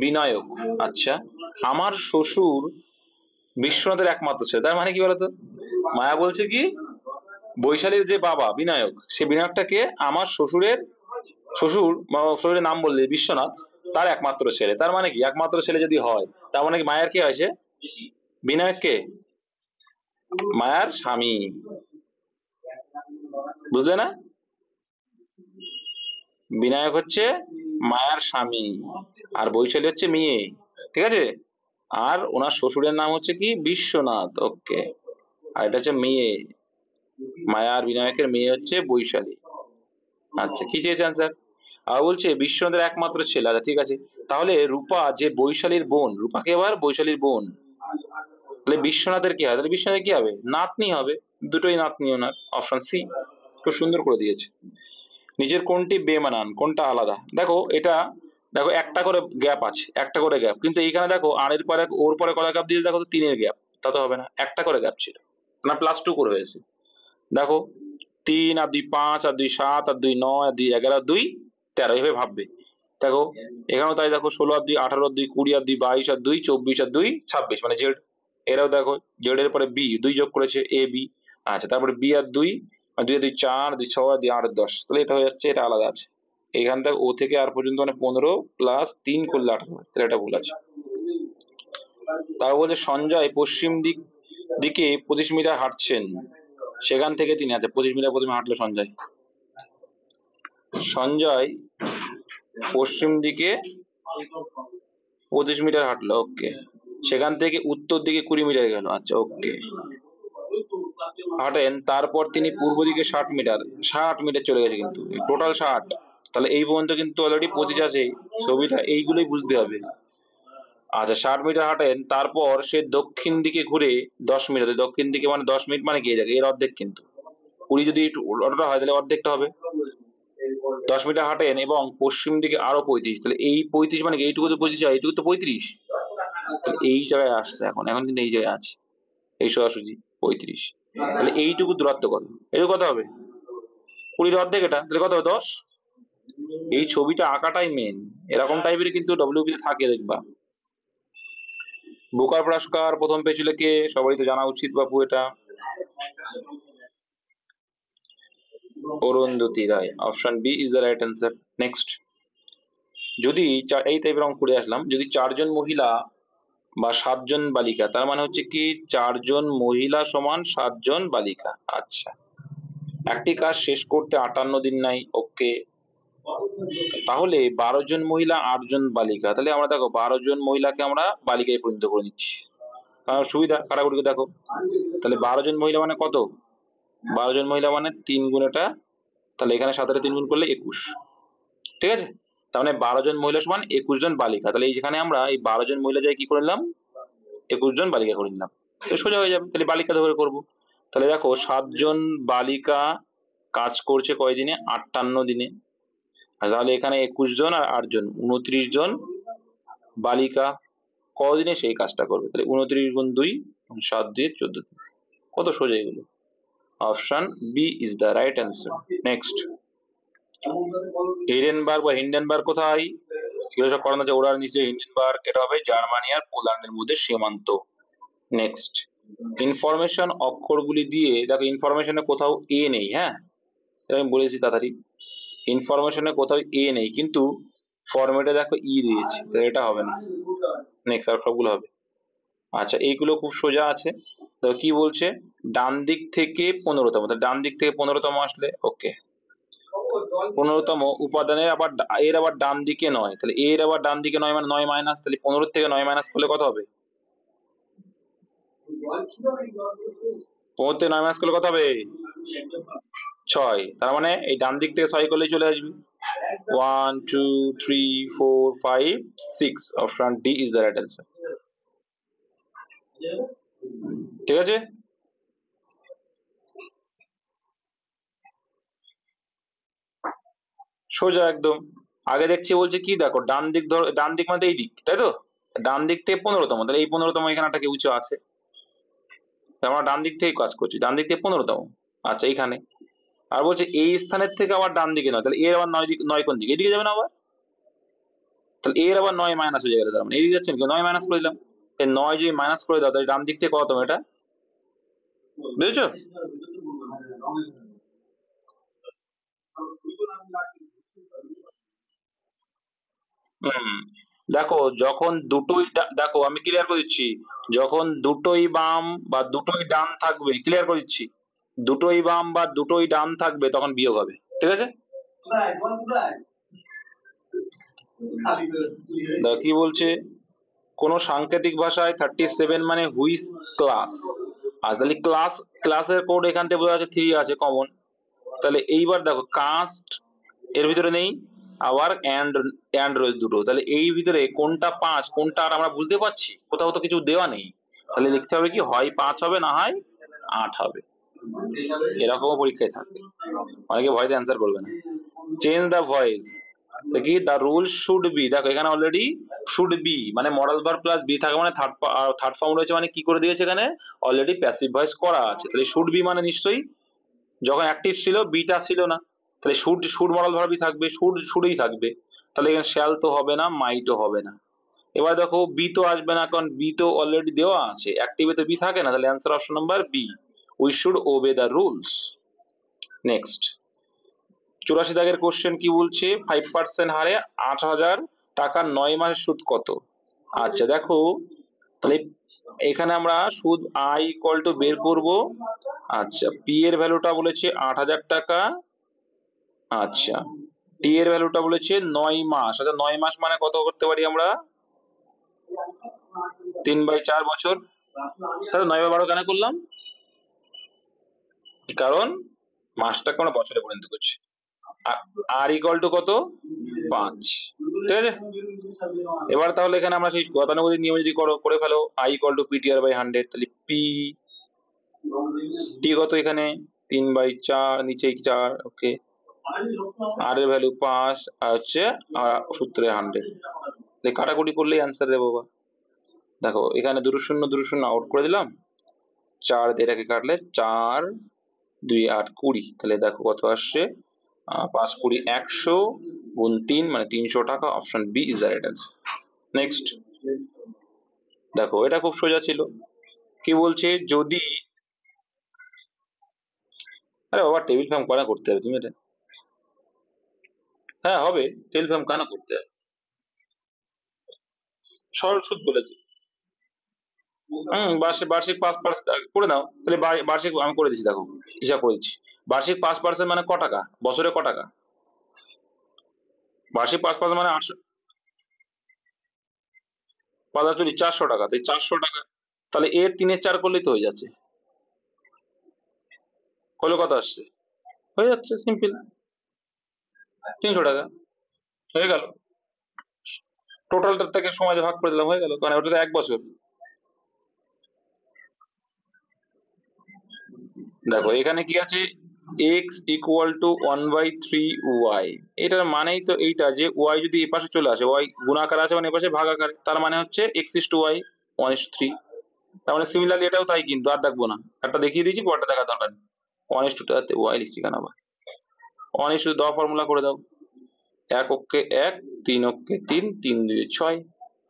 বিনায়ক, আচ্ছা আমার শ্বশুর বিশ্বনাথের একমাত্র ছেলে, তার মানে কি বলতো, মায়া বলছে কি বৈশালীর যে বাবা বিনায়ক, সে বিনায়কটাকে আমার শ্বশুরের শ্বশুর, শ্বশুরের নাম বললে বিশ্বনাথ, তার একমাত্র ছেলে। তার মানে কি একমাত্র ছেলে যদি হয়, তার মানে কি মায়ের কে হয়েছে বিনায়ক কে, মায়ার স্বামী, বুঝলে না, বিনায়ক হচ্ছে মায়ার স্বামী, আর বৈশালী হচ্ছে মেয়ে, ঠিক আছে। আর ওনার শ্বশুরের নাম হচ্ছে কি বিশ্বনাথ, ওকে। আর এটা হচ্ছে মেয়ে, মায়া আর বিনায়কের মেয়ে হচ্ছে বৈশালী। আচ্ছা কি চেয়েছে আনসার, আর বলছে বিশ্বনাথের একমাত্র ছেলে, আচ্ছা ঠিক আছে। তাহলে রূপা যে বৈশালীর বোন, রূপাকে এবার বৈশালীর বোন, তাহলে বিশ্বনাথের কি হবে, তাহলে বিশ্বনাথের কি হবে নাতনি হবে, দুটোই নাতনি ওনার, অপশন সি। খুব সুন্দর করে দিয়েছে। নিজের কোনটি বেমানান, কোনটা আলাদা, দেখো এটা, দেখো একটা করে গ্যাপ আছে, একটা করে গ্যাপ, কিন্তু এইখানে দেখো আর এর পরে ওর পরে কটা গ্যাপ দিয়ে, দেখো তো 3-এর গ্যাপ, তা তো হবে না, একটা করে গ্যাপ ছিল না, +2 করে হয়েছে। দেখো 3 আর 2 5 আর 2 7 আর 2 9 আর 2 11 আর 2 13, এভাবে ভাববে। দেখো এখানেও তাই, দেখো 16 আর 2 18 আর 2 20 আর 2 22 আর 2 24 আর 2 26, মানে জেড। এরাও দেখো জেড এর পরে বি 2 যোগ করেছে এ বি, আচ্ছা তারপরে বি আর 2, আর 2 আর 2 4, 2 6 আর 2 8 আর 10, তাহলে এটা হয়ে যাচ্ছে, এটা আলাদা আছে। এইখান থেকে ও থেকে আর পর্যন্ত মানে 15 + 3 করলে 18, তাহলে এটা ভুল আছে। তারপর বলছে সঞ্জয় পশ্চিম দিকে 25 মিটার হাঁটছেন, সেখান থেকে তিনি, আচ্ছা 25 মিটার প্রথমে হাঁটলো সঞ্জয়। সঞ্জয় পশ্চিম দিকে 25 মিটার হাঁটলো, ওকে। সেখান থেকে উত্তর দিকে 20 মিটার গেল, আচ্ছা ওকে। হাঁটেন, তারপর তিনি পূর্ব দিকে 60 মিটার, 60 মিটার চলে গেছে কিন্তু টোটাল 60। তাহলে এই পর্যন্ত কিন্তু অলরেডি 25 আছে। ছবিটা এইগুলোই বুঝতে হবে। আচ্ছা 60 মিটার হাঁটেন, তারপর সে দক্ষিণ দিকে ঘুরে 10 মিটার, দক্ষিণ দিকে মানে 10 মিনিট মানে কি জায়গা এর অর্ধেক কিন্তু। 20 যদি অটোটা হয় তাহলে অর্ধেকটা হবে। 10 মিটার হাঁটেন এবং পশ্চিম দিকে আরো 35, তাহলে এই 35 মানে কি এইটুকু তো 25 হয়, এইটুকু তো 35। তাহলে এই জায়গায় আসছে, এখন এখন কিন্তু এই জায়গায় আছে, এই সোজাসুজি 35। তাহলে এইটুকু দূরত্ব কত, এইটুকু কত হবে? 20 অর্ধেক, এটা তাহলে কত হবে? 10। এই ছবিটা আঁকাটাই মেন, এরকম টাইপের কিন্তু ডব্লিউপি তে থাকে দেখবা। বুকার পুরস্কার প্রথম পেয়েছিল কে? সবারই তো জানা উচিত বাপু এটা। Arundhati Roy, option B is the right answer. Next, যদি এই টাইপের অঙ্ক করে আসলাম, যদি 4 জন মহিলা বা 7 জন বালিকা, তার মানে হচ্ছে কি 4 জন মহিলা সমান 7 জন বালিকা। আচ্ছা, একটি কাজ শেষ করতে 58 দিন নাই, ওকে। তাহলে 12 জন মহিলা 8 জন বালিকা, তাহলে আমরা দেখো 12 জন মহিলাকে আমরা বালিকায় পরিণত করে নিচ্ছি, কারণ সুবিধা কাটাকুটিকে দেখো। তাহলে 12 জন মহিলা মানে কত? 12 জন মহিলা মানে 3 গুণ এটা, তাহলে এখানে 7 3 গুণ করলে 21, ঠিক আছে। তার মানে 12 জন মহিলা সমান 21 জন বালিকা, তাহলে এই যেখানে আমরা এই 12 জন মহিলা যাই কি করে নিলাম, 21 জন বালিকা করে নিলাম, তো সোজা হয়ে যাবে। তাহলে বালিকা ধরে করবো। তাহলে দেখো 7 জন বালিকা কাজ করছে কয়দিনে? 58 দিনে। তাহলে এখানে 21 জন আর 8 জন 29 জন বালিকা কদিনে সেই কাজটা করবে, তাহলে 29 গুণ 2, 7 2 14। কত সোজা এগুলো। Option B is the right answer. Next, Hindenburg বা হিন্ডেনবার্গ কোথায়? এগুলো সব করানো আছে ওরার নিচে। হিন্ডেনবার্গ এটা হবে জার্মানি আর পোল্যান্ডের মধ্যে সীমান্ত। নেক্সট, ইনফরমেশন অক্ষরগুলি দিয়ে দেখো, ইনফরমেশনে কোথাও এ নেই, হ্যাঁ এটা আমি বলেছি তাড়াতাড়ি। ইনফরমেশনে কোথাও এ নেই, কিন্তু ফরম্যাটে দেখো ই দিয়েছি, তাহলে এটা হবে না। নেক্সট, আর সবগুলো হবে। আচ্ছা এইগুলো খুব সোজা আছে। তো কি বলছে? ডান দিক থেকে 15তম, ডান দিক থেকে 15তম আসলে ওকে। 15তম উপাদানের আবার এর আবার ডান দিকে নয়, তাহলে এর আবার ডান দিকে নয় মানে 9 মাইনাস, তাহলে 15 থেকে 9 মাইনাস করলে কত হবে? 15 থেকে 9 মাইনাস করলে কত হবে? 6। তার মানে এই ডান দিক থেকে 6 করলেই চলে আসবে। 1 2 3 4 5 6, option D is the right answer. ঠিক আছে। সোজা একদম। আগে দেখছি বলছে কি, দেখো ডান দিক ধর, ডান দিক মানে এই দিক, তাই তো? ডান দিক থেকে 15তম, তাহলে এই 15তম এখানে একটা উঁচু আছে, তাহলে আমরা ডান দিক থেকে কাজ করছি, ডান দিক থেকে 15তম। আচ্ছা এইখানে আর বলছে এই স্থানের থেকে আবার ডান দিকে নয়, তাহলে এর আবার 9 দিক, 9 কোন দিকে? এদিকে যাবে না আবার? তাহলে এর আবার 9 মাইনাস হয়ে গেল, তার মানে এদিকে যাচ্ছে নাকি? 9 মাইনাস করে দিলাম। এই 9 যদি মাইনাস করে দাও তাহলে ডান দিক থেকে কততম এটা? বুঝেছো? হুম, দেখো যখন দুটোই দেখো আমি ক্লিয়ার করে দিচ্ছি, যখন দুটোই বাম বা দুটোই ডান থাকবে, ক্লিয়ার করে দিচ্ছি, দুটোই বাম বা দুটোই ডান থাকবে তখন বিয়োগ হবে, ঠিক আছে। দেখো কি বলছে, কোন সাংকেতিক ভাষায় 37 মানে হুইস ক্লাস। আর তাহলে ক্লাস, ক্লাসের কোড এখান থেকে বোঝা যাচ্ছে 3 আছে কমন। তাহলে এইবার দেখো কাস্ট এর ভিতরে নেই, আবার অ্যান্ড রয়েছে দুটো, তাহলে এই ভিতরে কোনটা 5 কোনটা 8 আমরা বুঝতে পারছি? কোথাও তো কিছু দেওয়া নেই, তাহলে লিখতে হবে কি, হয় 5 হবে না হয় 8 হবে। এরকমও পরীক্ষায় থাকে, অনেকে ভয়তে অ্যান্সার করবে না। চেঞ্জ দ্য ভয়েস, কি দ্য রুল শুড বি, দেখো এখানে অলরেডি শুড বি মানে মডাল ভার্ব প্লাস বি থাকে, মানে থার্ড ফর্ম রয়েছে, মানে কি করে দিয়েছে এখানে অলরেডি প্যাসিভ ভয়েস করা আছে, তাহলে শুড বি মানে নিশ্চয়ই যখন অ্যাক্টিভ ছিল বিটা ছিল না, তাহলে শুড শুড মডাল ভার্বই থাকবে, শুড শুডই থাকবে, তাহলে এখানে শ্যাল তো হবে না, মাইটও হবে না। এবার দেখো বি তো আসবে না, কারণ বি তো অলরেডি দেওয়া আছে, অ্যাক্টিভে তো বি থাকে না, তাহলে answer option number B, we should obey the rules. Next, 84 দাগের কোশ্চেন কি বলছে, 5% হারে 8,000 টাকা 9 মাসের সুদ কত? আচ্ছা দেখো, তাহলে এখানে আমরা সুদ আই ইকুয়াল টু বের করব। আচ্ছা পি এর ভ্যালুটা বলেছে 8,000 টাকা। আচ্ছা টি এর ভ্যালুটা বলেছে 9 মাস। আচ্ছা 9 মাস মানে কত করতে পারি আমরা? 3/4 বছর। তাহলে 9/12 কেন করলাম? কারণ মাসটাকে আমরা বছরে পরিণত করছি। আর ইকুয়াল টু কত? 5। ঠিক আছে। এবার তাহলে এখানে আমরা সেই গতানুগতিক নিয়ম যদি করে ফেলো, I equal to PTR by 100, তাহলে পি টি কত এখানে? 3/4, নিচে 4, ওকে। আর এর ভ্যালু 5, আর হচ্ছে সূত্রে 100। কাটাকুটি করলেই অ্যান্সার দেবো বাবা। দেখো এখানে দুটো শূন্য আউট করে দিলাম, 4 দিয়ে এটাকে কাটলে 4, 2, 8, 20, তাহলে দেখো কত আসছে? 5, 20, 100 গুণ 3 মানে 300 টাকা। Option B is the right answer. Next দেখো, এটা খুব সোজা ছিল। কি বলছে? যদি, আরে বাবা টেবিল ফর্ম কেন করতে হবে তুমি এটা? হ্যাঁ হবে, টেবিল ফর্ম কেন করতে হবে? সরল সুদ বলেছে। বার্ষিক বার্ষিক 5% করে দাও তাহলে। বার্ষিক আমি করে দিচ্ছি, দেখো হিসাব করে দিচ্ছি। বার্ষিক 5% মানে ক টাকা? বছরে ক টাকা? বার্ষিক 5% মানে 800, 5,40, 400 টাকা। তাই 400 টাকা, তাহলে এর 3/4 করলেই তো হয়ে যাচ্ছে। করলে কত আসছে? হয়ে যাচ্ছে সিম্পল, 300 টাকা হয়ে গেল। টোটালটার থেকে সময় দিয়ে ভাগ করে দিলাম, হয়ে গেল, কারণ ওটা তো 1 বছর। দেখো এখানে কি আছে? X equal to 1/3 Y. এটার মানেই তো এইটা যে ওয়াই যদি এ পাশে চলে আসে, ওয়াই গুণাকার আছে মানে এ পাশে ভাগাকার, তার মানে হচ্ছে x/y 1:3। তার মানে সিমিলারলি এটাও তাই, কিন্তু আর দেখবো না, একটা দেখিয়ে দিয়েছি, পরটা দেখা দরকার নেই। 1:2 ওয়াই লিখছি কেন আবার? 1:2 দাও, ফর্মুলা করে দাও। 1 অক্ষে 1, 3 অক্ষে 3, 3 2 6।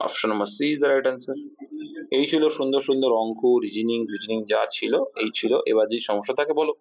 Option number C is the right answer. এই ছিল সুন্দর সুন্দর অঙ্ক, রিজনিং যা ছিল এই ছিল। এবার যদি সমস্যা থাকে বলো।